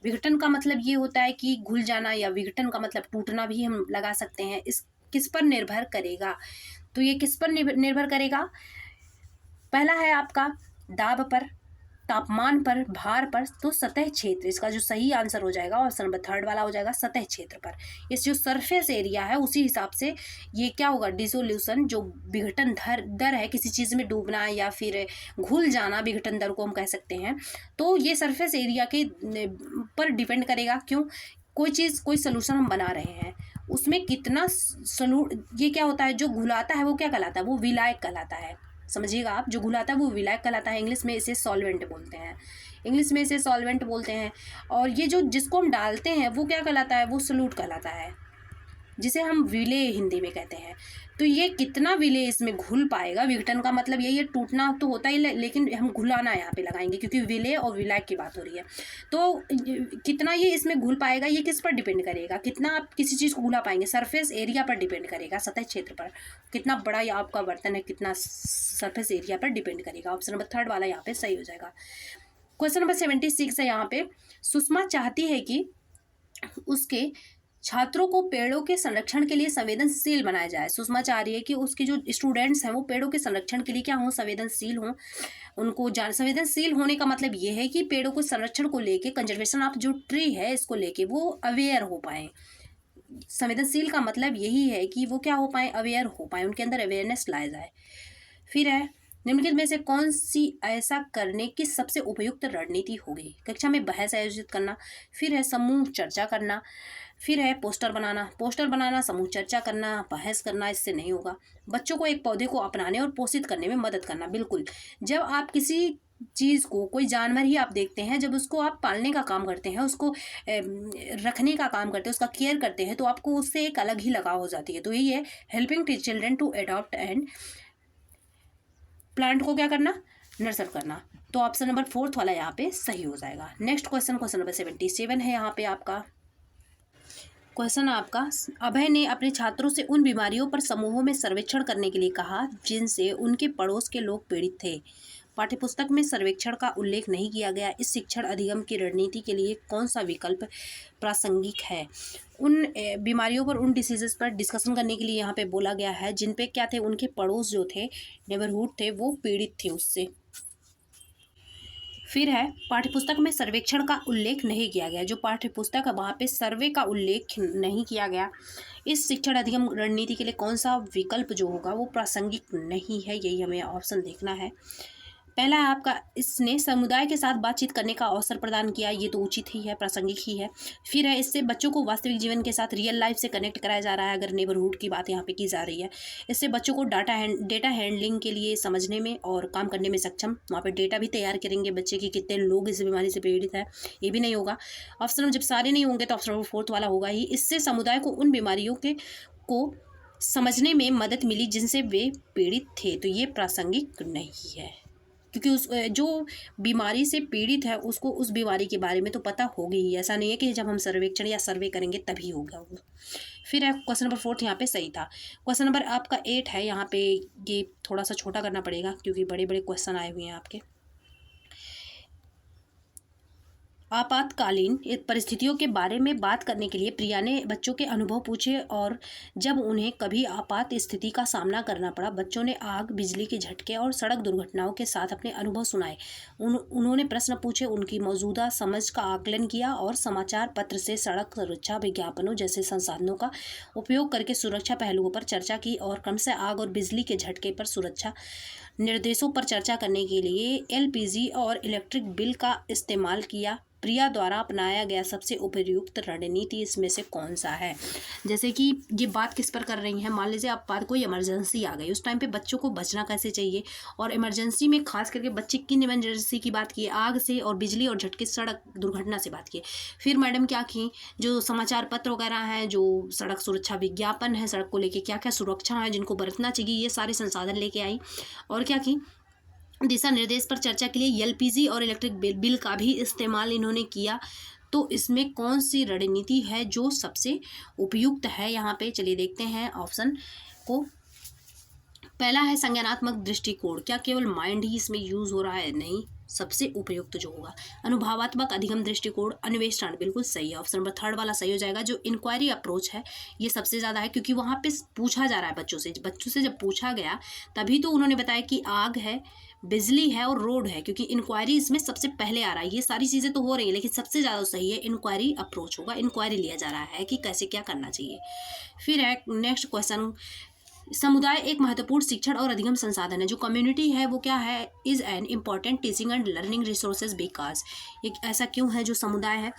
विघटन का मतलब ये होता है कि घुल जाना, या विघटन का मतलब टूटना भी हम लगा सकते हैं, इस किस पर निर्भर करेगा। तो ये किस पर निर्भर करेगा, पहला है आपका दाब पर, तापमान पर, भार पर, तो सतह क्षेत्र, इसका जो सही आंसर हो जाएगा ऑप्शन नंबर थर्ड वाला हो जाएगा, सतह क्षेत्र पर। इस जो सरफेस एरिया है उसी हिसाब से ये क्या होगा, डिसोल्यूशन, जो विघटन दर है, किसी चीज़ में डूबना या फिर घुल जाना, विघटन दर को हम कह सकते हैं। तो ये सरफेस एरिया के पर डिपेंड करेगा। क्यों, कोई चीज़, कोई सोल्यूशन हम बना रहे हैं, उसमें कितना ये क्या होता है, जो घुलाता है वो क्या कहलाता है, वो विलायक कहलाता है। समझिएगा आप, जो घुलाता है वो विलायक कहलाता है, इंग्लिश में इसे सॉल्वेंट बोलते हैं, इंग्लिश में इसे सॉल्वेंट बोलते हैं। और ये जो जिसको हम डालते हैं वो क्या कहलाता है, वो सोल्यूट कहलाता है, जिसे हम विलेय हिंदी में कहते हैं। तो ये कितना विलेय इसमें घुल पाएगा, विघटन का मतलब यही है, टूटना तो होता ही, लेकिन हम घुलाना यहाँ पे लगाएंगे क्योंकि विलेय और विलायक की बात हो रही है। तो कितना ये इसमें घुल पाएगा, ये किस पर डिपेंड करेगा, कितना आप किसी चीज़ को घुला पाएंगे, सरफेस एरिया पर डिपेंड करेगा, सतह क्षेत्र पर, कितना बड़ा ये आपका बर्तन है, कितना सरफेस एरिया पर डिपेंड करेगा। ऑप्शन नंबर थर्ड वाला यहाँ पे सही हो जाएगा। क्वेश्चन नंबर 76 है यहाँ पे, सुषमा चाहती है कि उसके छात्रों को पेड़ों के संरक्षण के लिए संवेदनशील बनाया जाए। सुषमा चाह रही है कि उसके जो स्टूडेंट्स हैं वो पेड़ों के संरक्षण के लिए क्या हों, संवेदनशील हों। उनको संवेदनशील होने का मतलब ये है कि पेड़ों को संरक्षण को लेके, कंजर्वेशन ऑफ जो ट्री है इसको लेके वो अवेयर हो पाए। संवेदनशील का मतलब यही है कि वो क्या हो पाए, अवेयर हो पाए, उनके अंदर अवेयरनेस लाया जाए। फिर है, निम्नलिखित में से कौन सी ऐसा करने की सबसे उपयुक्त रणनीति होगी, कक्षा में बहस आयोजित करना, फिर है समूह चर्चा करना, फिर है पोस्टर बनाना, समूह चर्चा करना, बहस करना, इससे नहीं होगा। बच्चों को एक पौधे को अपनाने और पोषित करने में मदद करना, बिल्कुल। जब आप किसी चीज़ को, कोई जानवर ही आप देखते हैं, जब उसको आप पालने का काम करते हैं, उसको रखने का काम करते हैं, उसका केयर करते हैं, तो आपको उससे एक अलग ही लगाव हो जाती है। तो यही है, helping children to adopt and plant को क्या करना, नर्सर करना। तो ऑप्शन नंबर फोर्थ वाला यहाँ पे सही हो जाएगा। नेक्स्ट क्वेश्चन नंबर 77 है यहाँ पे आपका क्वेश्चन आपका, अभय ने अपने छात्रों से उन बीमारियों पर समूहों में सर्वेक्षण करने के लिए कहा जिनसे उनके पड़ोस के लोग पीड़ित थे। पाठ्यपुस्तक में सर्वेक्षण का उल्लेख नहीं किया गया। इस शिक्षण अधिगम की रणनीति के लिए कौन सा विकल्प प्रासंगिक है। उन बीमारियों पर, उन डिसीजेस पर डिस्कशन करने के लिए यहाँ पे बोला गया है जिन पे क्या थे, उनके पड़ोस जो थे, नेबरहुड थे, वो पीड़ित थे उससे। फिर है, पाठ्यपुस्तक में सर्वेक्षण का उल्लेख नहीं किया गया। जो पाठ्यपुस्तक है वहाँ पे सर्वे का उल्लेख नहीं किया गया। इस शिक्षण अधिगम रणनीति के लिए कौन सा विकल्प जो होगा वो प्रासंगिक नहीं है, यही हमें ऑप्शन देखना है। पहला है आपका, इसने समुदाय के साथ बातचीत करने का अवसर प्रदान किया, ये तो उचित ही है, प्रासंगिक ही है। फिर है, इससे बच्चों को वास्तविक जीवन के साथ, रियल लाइफ से कनेक्ट कराया जा रहा है, अगर नेबरहुड की बात यहाँ पे की जा रही है। इससे बच्चों को डेटा हैंडलिंग के लिए समझने में और काम करने में सक्षम, वहाँ पे डेटा भी तैयार करेंगे बच्चे की, कितने लोग इस बीमारी से पीड़ित है, ये भी नहीं होगा। ऑप्शन जब सारे नहीं होंगे तो ऑप्शन नंबर फोर्थ वाला होगा ही। इससे समुदाय को उन बीमारियों को समझने में मदद मिली जिनसे वे पीड़ित थे, तो ये प्रासंगिक नहीं है, क्योंकि उस जो बीमारी से पीड़ित है उसको उस बीमारी के बारे में तो पता होगी ही। ऐसा नहीं है कि जब हम सर्वेक्षण या सर्वे करेंगे तभी होगा वो। फिर है, क्वेश्चन नंबर 4 यहाँ पे सही था। क्वेश्चन नंबर आपका 8 है यहाँ पे, ये थोड़ा सा छोटा करना पड़ेगा क्योंकि बड़े बड़े क्वेश्चन आए हुए हैं आपके। आपातकालीन परिस्थितियों के बारे में बात करने के लिए प्रिया ने बच्चों के अनुभव पूछे, और जब उन्हें कभी आपात स्थिति का सामना करना पड़ा, बच्चों ने आग, बिजली के झटके और सड़क दुर्घटनाओं के साथ अपने अनुभव सुनाए। उन्होंने प्रश्न पूछे, उनकी मौजूदा समझ का आकलन किया और समाचार पत्र से सड़क सुरक्षा विज्ञापनों जैसे संसाधनों का उपयोग करके सुरक्षा पहलुओं पर चर्चा की, और क्रमशः आग और बिजली के झटके पर सुरक्षा निर्देशों पर चर्चा करने के लिए एलपीजी और इलेक्ट्रिक बिल का इस्तेमाल किया। प्रिया द्वारा अपनाया गया सबसे उपयुक्त रणनीति इसमें से कौन सा है। जैसे कि ये बात किस पर कर रही हैं, मान लीजिए आप कोई इमरजेंसी आ गई, उस टाइम पे बच्चों को बचना कैसे चाहिए, और इमरजेंसी में खास करके बच्चे किन इमरजेंसी की बात की, आग से और बिजली और झटके सड़क दुर्घटना से बात की। फिर मैडम क्या की, जो समाचार पत्र वगैरह हैं, जो सड़क सुरक्षा विज्ञापन है, सड़क को लेके क्या क्या सुरक्षा है जिनको बरतना चाहिए, ये सारे संसाधन लेके आई। और क्या की, दिशा निर्देश पर चर्चा के लिए एलपीजी और इलेक्ट्रिक बिल का भी इस्तेमाल इन्होंने किया। तो इसमें कौन सी रणनीति है जो सबसे उपयुक्त है? यहाँ पे चलिए देखते हैं ऑप्शन को। पहला है संज्ञानात्मक दृष्टिकोण। क्या केवल माइंड ही इसमें यूज हो रहा है? नहीं, सबसे उपयुक्त जो होगा अनुभवात्मक अधिगम दृष्टिकोण, अन्वेषण, बिल्कुल सही है। ऑप्शन नंबर थर्ड वाला सही हो जाएगा। जो इंक्वायरी अप्रोच है ये सबसे ज़्यादा है, क्योंकि वहाँ पे पूछा जा रहा है बच्चों से जब पूछा गया तभी तो उन्होंने बताया कि आग है, बिजली है और रोड है, क्योंकि इंक्वायरी इसमें सबसे पहले आ रहा है। ये सारी चीज़ें तो हो रही है लेकिन सबसे ज़्यादा सही है इंक्वायरी अप्रोच होगा। इंक्वायरी लिया जा रहा है कि कैसे क्या करना चाहिए। फिर है नेक्स्ट क्वेश्चन, समुदाय एक महत्वपूर्ण शिक्षण और अधिगम संसाधन है। जो कम्युनिटी है वो क्या है? Is an important teaching and learning resources because. एक ऐसा क्यों है? जो समुदाय है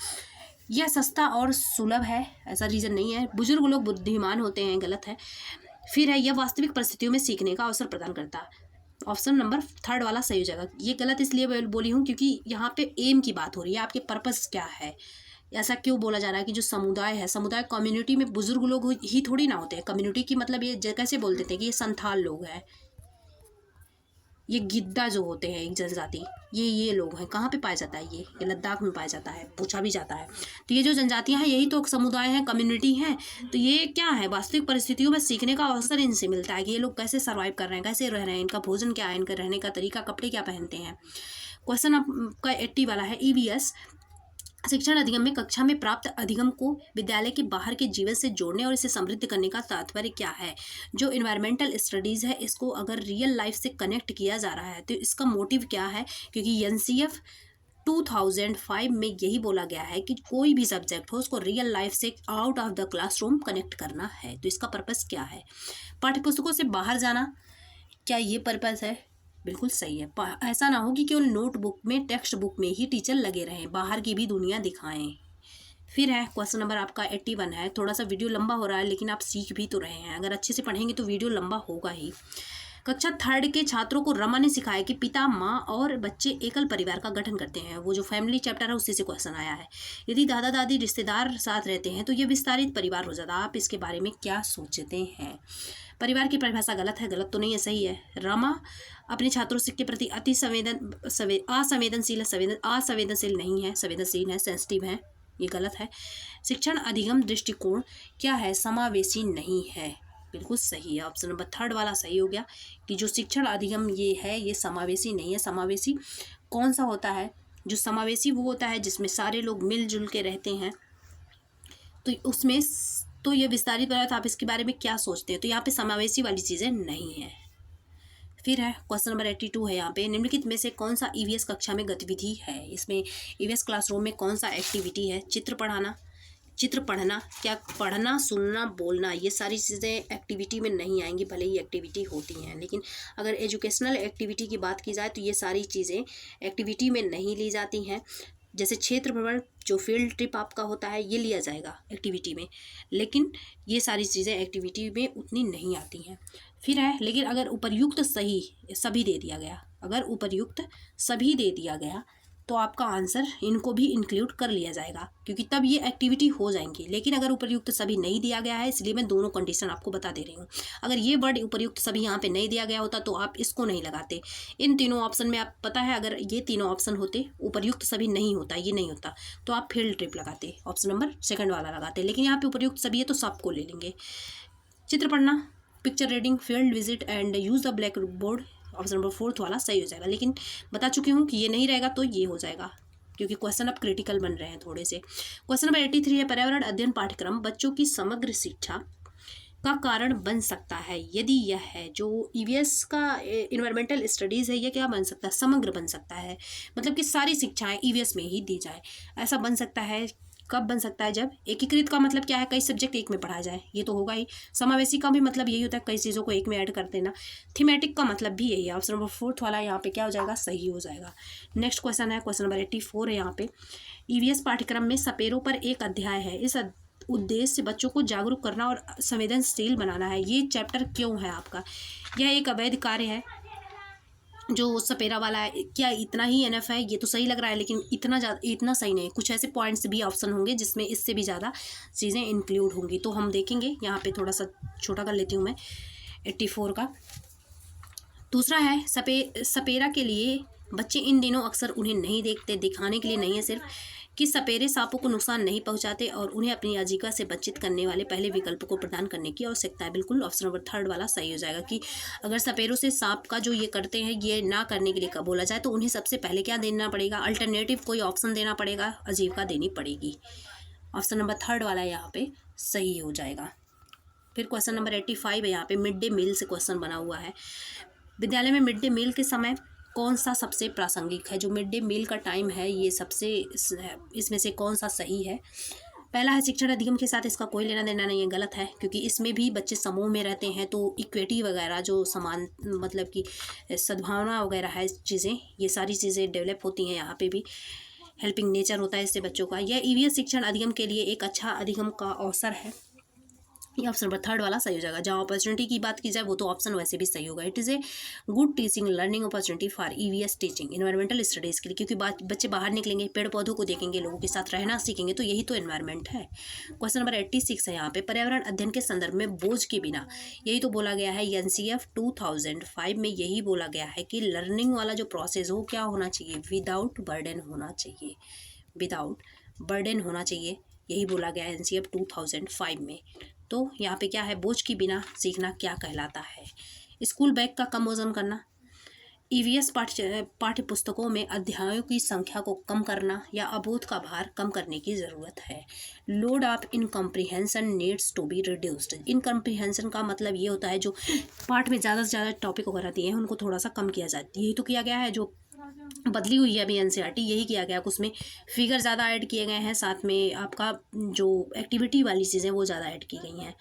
यह सस्ता और सुलभ है, ऐसा रीज़न नहीं है। बुजुर्ग लोग बुद्धिमान होते हैं, गलत है। फिर है यह वास्तविक परिस्थितियों में सीखने का अवसर प्रदान करता है। ऑप्शन नंबर थर्ड वाला सही हो जाएगा। ये गलत इसलिए बोली हूँ क्योंकि यहाँ पे एम की बात हो रही है, आपके पर्पस क्या है। ऐसा क्यों बोला जा रहा है कि जो समुदाय है, समुदाय कम्युनिटी में बुजुर्ग लोग ही थोड़ी ना होते हैं। कम्युनिटी की मतलब ये कैसे बोल देते हैं कि ये संथाल लोग हैं, ये गिद्दा जो होते हैं एक जनजाति, ये लोग हैं। कहाँ पे पाया जाता है? ये लद्दाख में पाया जाता है, पूछा भी जाता है। तो ये जो जनजातियाँ हैं यही तो समुदाय हैं, कम्युनिटी हैं। तो ये क्या है? वास्तविक परिस्थितियों में सीखने का अवसर इनसे मिलता है कि ये लोग कैसे सर्वाइव कर रहे हैं, कैसे रह रहे हैं, इनका भोजन क्या है, इनका रहने का तरीका, कपड़े क्या पहनते हैं। क्वेश्चन आपका 80 वाला है, ईवीएस शिक्षण अधिगम में कक्षा में प्राप्त अधिगम को विद्यालय के बाहर के जीवन से जोड़ने और इसे समृद्ध करने का तात्पर्य क्या है? जो इन्वायरमेंटल स्टडीज़ है इसको अगर रियल लाइफ से कनेक्ट किया जा रहा है तो इसका मोटिव क्या है? क्योंकि एनसीएफ 2005 में यही बोला गया है कि कोई भी सब्जेक्ट हो उसको रियल लाइफ से out of the classroom connect करना है। तो इसका पर्पस क्या है? पाठ्यपुस्तकों से बाहर जाना, क्या ये पर्पस है? बिल्कुल सही है। ऐसा ना हो कि केवल नोटबुक में, टेक्स्ट बुक में ही टीचर लगे रहें, बाहर की भी दुनिया दिखाएं। फिर है क्वेश्चन नंबर आपका 81 है। थोड़ा सा वीडियो लंबा हो रहा है लेकिन आप सीख भी तो रहे हैं। अगर अच्छे से पढ़ेंगे तो वीडियो लंबा होगा ही। कक्षा थर्ड के छात्रों को रमा ने सिखाया कि पिता, माँ और बच्चे एकल परिवार का गठन करते हैं। वो जो फैमिली चैप्टर है उसी से क्वेश्चन आया है। यदि दादा दादी रिश्तेदार साथ रहते हैं तो ये विस्तारित परिवार हो जाता है। आप इसके बारे में क्या सोचते हैं? परिवार की परिभाषा गलत है, गलत तो नहीं है, सही है। रमा अपने छात्रों के प्रति अति असंवेदनशील नहीं है, संवेदनशील है, सेंसिटिव है, ये गलत है। शिक्षण अधिगम दृष्टिकोण क्या है? समावेशी नहीं है, बिल्कुल सही है। ऑप्शन नंबर थर्ड वाला सही हो गया कि जो शिक्षण अधिगम ये है ये समावेशी नहीं है। समावेशी कौन सा होता है? जो समावेशी वो होता है जिसमें सारे लोग मिलजुल के रहते हैं। तो उसमें तो ये विस्तारित परिवार, आप इसके बारे में क्या सोचते हैं? तो यहाँ पे समावेशी वाली चीज़ें नहीं है। फिर है क्वेश्चन नंबर 82 है। यहाँ पे निम्नलिखित में से कौन सा ईवीएस कक्षा में गतिविधि है? इसमें ईवीएस क्लासरूम में कौन सा एक्टिविटी है? चित्र पढ़ना। क्या पढ़ना, सुनना, बोलना, ये सारी चीज़ें एक्टिविटी में नहीं आएंगी, भले ही एक्टिविटी होती हैं। लेकिन अगर एजुकेशनल एक्टिविटी की बात की जाए तो ये सारी चीज़ें एक्टिविटी में नहीं ली जाती हैं। जैसे क्षेत्र भ्रमण, जो फील्ड ट्रिप आपका होता है, ये लिया जाएगा एक्टिविटी में, लेकिन ये सारी चीज़ें एक्टिविटी में उतनी नहीं आती हैं। फिर है लेकिन अगर उपर्युक्त सही सभी दे दिया गया, अगर उपर्युक्त सभी दे दिया गया तो आपका आंसर इनको भी इंक्लूड कर लिया जाएगा, क्योंकि तब ये एक्टिविटी हो जाएंगी। लेकिन अगर उपर्युक्त सभी नहीं दिया गया है, इसलिए मैं दोनों कंडीशन आपको बता दे रही हूँ। अगर ये वर्ड उपर्युक्त सभी यहाँ पे नहीं दिया गया होता तो आप इसको नहीं लगाते। इन तीनों ऑप्शन में आप पता है, अगर ये तीनों ऑप्शन होते, उपर्युक्त सभी नहीं होता, ये नहीं होता, तो आप फील्ड ट्रिप लगाते, ऑप्शन नंबर सेकंड वाला लगाते। लेकिन यहाँ पे उपर्युक्त सभी है तो सबको ले लेंगे। चित्र पढ़ना, picture reading, field visit and use the black board, option number fourth वाला सही हो जाएगा। लेकिन बता चुकी हूँ कि ये नहीं रहेगा तो ये हो जाएगा, क्योंकि क्वेश्चन अब क्रिटिकल बन रहे हैं थोड़े से। क्वेश्चन नंबर 83 है। पर्यावरण अध्ययन पाठ्यक्रम बच्चों की समग्र शिक्षा का कारण बन सकता है? यदि यह है जो ईवीएस का इन्वायरमेंटल स्टडीज़ है, ये क्या बन सकता है? समग्र बन सकता है, मतलब कि सारी शिक्षाएं ईवीएस में ही दी जाए। ऐसा बन सकता है, कब बन सकता है? जब एकीकृत का मतलब क्या है? कई सब्जेक्ट एक में पढ़ाया जाए, ये तो होगा ही। समावेशी का भी मतलब यही होता है, कई चीज़ों को एक में ऐड कर देना। थीमेटिक का मतलब भी यही है। ऑप्शन नंबर फोर्थ वाला यहाँ पे क्या हो जाएगा? सही हो जाएगा। नेक्स्ट क्वेश्चन है, क्वेश्चन नंबर 84 है। यहाँ पे ईवीएस पाठ्यक्रम में सपेरों पर एक अध्याय है। इस उद्देश्य बच्चों को जागरूक करना और संवेदनशील बनाना है। ये चैप्टर क्यों है आपका? यह एक अवैध कार्य है जो सपेरा वाला है। क्या इतना ही एनएफ है? ये तो सही लग रहा है, लेकिन इतना सही नहीं। कुछ ऐसे पॉइंट्स भी ऑप्शन होंगे जिसमें इससे भी ज़्यादा चीज़ें इंक्लूड होंगी, तो हम देखेंगे। यहाँ पे थोड़ा सा छोटा कर लेती हूँ मैं 84 का। दूसरा है सपेरा के लिए बच्चे इन दिनों अक्सर उन्हें नहीं देखते, दिखाने के लिए नहीं है सिर्फ, कि सपेरे सांपों को नुकसान नहीं पहुंचाते और उन्हें अपनी आजीविका से वंचित करने वाले पहले विकल्प को प्रदान करने की आवश्यकता है। बिल्कुल ऑप्शन नंबर थर्ड वाला सही हो जाएगा कि अगर सपेरों से सांप का जो ये करते हैं ये ना करने के लिए कब बोला जाए तो उन्हें सबसे पहले क्या देना पड़ेगा, अल्टरनेटिव कोई ऑप्शन देना पड़ेगा, आजीविका देनी पड़ेगी। ऑप्शन नंबर थर्ड वाला यहाँ पे सही हो जाएगा। फिर क्वेश्चन नंबर 85 है, यहाँ पे मिड डे मील से क्वेश्चन बना हुआ है। विद्यालय में मिड डे मील के समय कौन सा सबसे प्रासंगिक है? जो मिड डे मील का टाइम है ये सबसे इसमें से कौन सा सही है? पहला है शिक्षण अधिगम के साथ इसका कोई लेना देना नहीं है, गलत है, क्योंकि इसमें भी बच्चे समूह में रहते हैं तो इक्विटी वगैरह जो समान मतलब कि सद्भावना वगैरह है चीज़ें, ये सारी चीज़ें डेवलप होती हैं। यहाँ पे भी हेल्पिंग नेचर होता है इससे बच्चों का। यह ईवीएस शिक्षण अधिगम के लिए एक अच्छा अधिगम का अवसर है। ये ऑप्शन नंबर थर्ड वाला सही हो जाएगा। जहाँ अपॉर्चुनिटी की बात की जाए वो तो ऑप्शन वैसे भी सही होगा। It is a good teaching learning opportunity for EVS teaching environmental studies के लिए, क्योंकि बच्चे बाहर निकलेंगे, पेड़ पौधों को देखेंगे, लोगों के साथ रहना सीखेंगे, तो यही तो एनवायरमेंट है। क्वेश्चन नंबर 86 है यहाँ पे, पर्यावरण अध्ययन के संदर्भ में बोझ के बिना, यही तो बोला गया है NCF 2005 में, यही बोला गया है कि लर्निंग वाला जो प्रोसेस हो क्या होना चाहिए, विदाउट बर्डन होना चाहिए, विदाउट बर्डन होना चाहिए, यही बोला गया है NCF 2005 में। तो यहाँ पे क्या है, बोझ के बिना सीखना क्या कहलाता है? स्कूल बैग का कम वजन करना, ईवीएस पाठ्य पुस्तकों में अध्यायों की संख्या को कम करना या अबोध का भार कम करने की ज़रूरत है। Load of incomprehension needs to be reduced. Incomprehension का मतलब ये होता है जो पाठ में ज़्यादा से ज़्यादा टॉपिक वगैरह दिए हैं उनको थोड़ा सा कम किया जाए, यही तो किया गया है। जो बदली हुई है अभी NCERT, यही किया गया है, उसमें फिगर ज़्यादा ऐड किए गए हैं, साथ में आपका जो एक्टिविटी वाली चीज़ें वो ज़्यादा ऐड की गई हैं।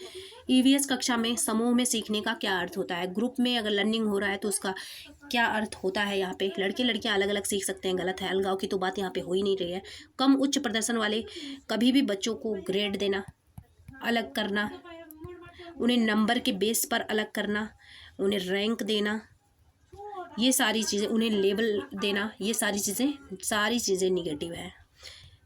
ईवीएस कक्षा में समूह में सीखने का क्या अर्थ होता है? ग्रुप में अगर लर्निंग हो रहा है तो उसका क्या अर्थ होता है? यहाँ पे लड़के लड़कियाँ अलग अलग सीख सकते हैं, गलत है, अलगाव की तो बात यहाँ पे हो ही नहीं रही है। कम उच्च प्रदर्शन वाले कभी भी बच्चों को ग्रेड देना, अलग करना, उन्हें नंबर के बेस पर अलग करना, उन्हें रैंक देना, ये सारी चीज़ें, उन्हें लेबल देना, ये सारी चीज़ें निगेटिव है,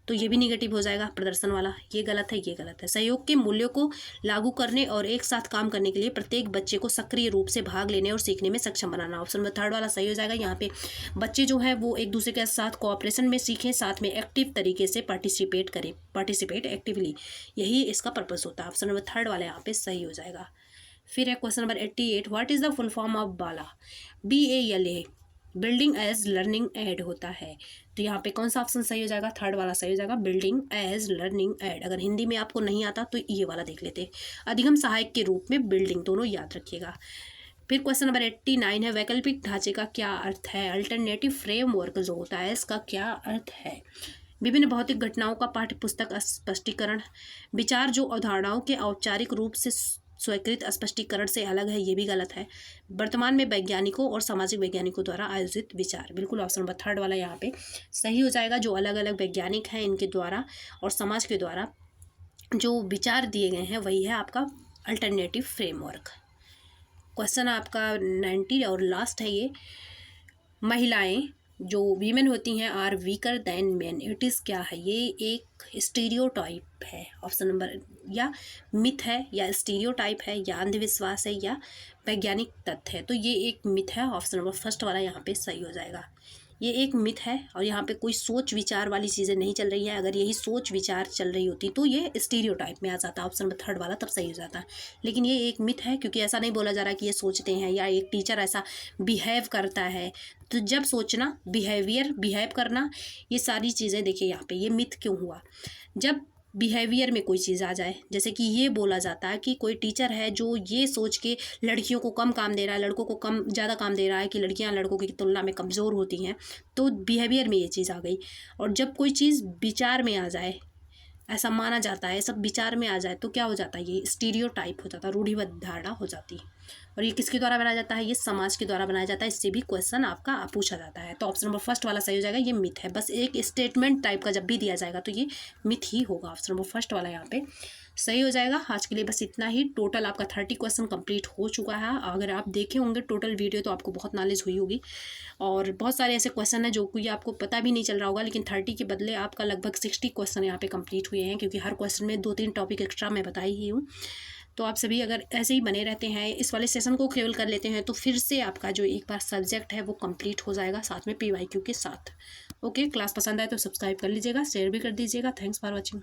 तो ये भी निगेटिव हो जाएगा प्रदर्शन वाला, ये गलत है, ये गलत है। सहयोग के मूल्यों को लागू करने और एक साथ काम करने के लिए प्रत्येक बच्चे को सक्रिय रूप से भाग लेने और सीखने में सक्षम बनाना, ऑप्शन नंबर थर्ड वाला सही हो जाएगा। यहाँ पे बच्चे जो है वो एक दूसरे के साथ कोऑपरेशन में सीखें, साथ में एक्टिव तरीके से पार्टिसिपेट एक्टिवली, यही इसका पर्पस होता है। ऑप्शन नंबर थर्ड वाला यहाँ पे सही हो जाएगा। फिर है question number 88, what is the full form of BALA? BALA, building as learning aid होता है, तो यहाँ पे कौन सा ऑप्शन सही हो जाएगा? थर्ड वाला सही हो जाएगा, बिल्डिंग एज लर्निंग एड। अगर हिंदी में आपको नहीं आता तो ये वाला देख लेते, अधिगम सहायक के रूप में बिल्डिंग, दोनों याद रखिएगा। फिर क्वेश्चन नंबर 89 है, वैकल्पिक ढांचे का क्या अर्थ है? अल्टरनेटिव फ्रेमवर्क जो होता है इसका क्या अर्थ है? विभिन्न भौतिक घटनाओं का पाठ्य पुस्तक स्पष्टीकरण, विचार जो अवधारणाओं के औपचारिक रूप से स्वीकृत स्पष्टीकरण से अलग है, ये भी गलत है। वर्तमान में वैज्ञानिकों और सामाजिक वैज्ञानिकों द्वारा आयोजित विचार, बिल्कुल ऑप्शन नंबर थर्ड वाला यहाँ पे सही हो जाएगा। जो अलग अलग वैज्ञानिक हैं इनके द्वारा और समाज के द्वारा जो विचार दिए गए हैं वही है आपका अल्टरनेटिव फ्रेमवर्क। क्वेश्चन आपका 90 और लास्ट है ये, महिलाएं जो वीमेन होती हैं are weaker than men, it is क्या है? ये एक स्टीरियोटाइप है, ऑप्शन नंबर, या मिथ है, या स्टीरियोटाइप है, या अंधविश्वास है, या वैज्ञानिक तथ्य है। तो ये एक मिथ है, ऑप्शन नंबर फर्स्ट वाला यहाँ पे सही हो जाएगा। ये एक मिथ है और यहाँ पे कोई सोच विचार वाली चीज़ें नहीं चल रही है। अगर यही सोच विचार चल रही होती तो ये स्टीरियोटाइप में आ जाता, ऑप्शन नंबर थर्ड वाला तब सही हो जाता। लेकिन ये एक मिथ है क्योंकि ऐसा नहीं बोला जा रहा कि ये सोचते हैं या एक टीचर ऐसा बिहेव करता है। तो जब सोचना, बिहेव करना, ये सारी चीज़ें देखिए यहाँ पे ये मिथ क्यों हुआ? जब बिहेवियर में कोई चीज़ आ जाए, जैसे कि ये बोला जाता है कि कोई टीचर है जो ये सोच के लड़कियों को कम काम दे रहा है, लड़कों को कम ज़्यादा काम दे रहा है कि लड़कियां लड़कों की तुलना में कमज़ोर होती हैं, तो बिहेवियर में ये चीज़ आ गई। और जब कोई चीज़ विचार में आ जाए, ऐसा माना जाता है, सब विचार में आ जाए, तो क्या हो जाता है? ये स्टीरियोटाइप हो जाता है, रूढ़िबद्ध धारणा हो जाती है। और ये किसके द्वारा बनाया जाता है? ये समाज के द्वारा बनाया जाता है। इससे भी क्वेश्चन आपका पूछा जाता है। तो ऑप्शन नंबर फर्स्ट वाला सही हो जाएगा, ये मिथ है। बस एक स्टेटमेंट टाइप का जब भी दिया जाएगा तो ये मिथ ही होगा। ऑप्शन नंबर फर्स्ट वाला यहाँ पे सही हो जाएगा। आज के लिए बस इतना ही। टोटल आपका 30 क्वेश्चन कंप्लीट हो चुका है। अगर आप देखे होंगे टोटल वीडियो तो आपको बहुत नॉलेज हुई होगी। और बहुत सारे ऐसे क्वेश्चन हैं जो कोई आपको पता भी नहीं चल रहा होगा, लेकिन 30 के बदले आपका लगभग 60 क्वेश्चन यहाँ पे कंप्लीट हुए हैं, क्योंकि हर क्वेश्चन में 2-3 टॉपिक एक्स्ट्रा मैं बताई ही हूँ। तो आप सभी अगर ऐसे ही बने रहते हैं, इस वाले सेशन को केवल कर लेते हैं, तो फिर से आपका जो एक बार सब्जेक्ट है वो कंप्लीट हो जाएगा, साथ में PYQ के साथ। ओके, क्लास पसंद आए तो सब्सक्राइब कर लीजिएगा, शेयर भी कर दीजिएगा। Thanks for watching.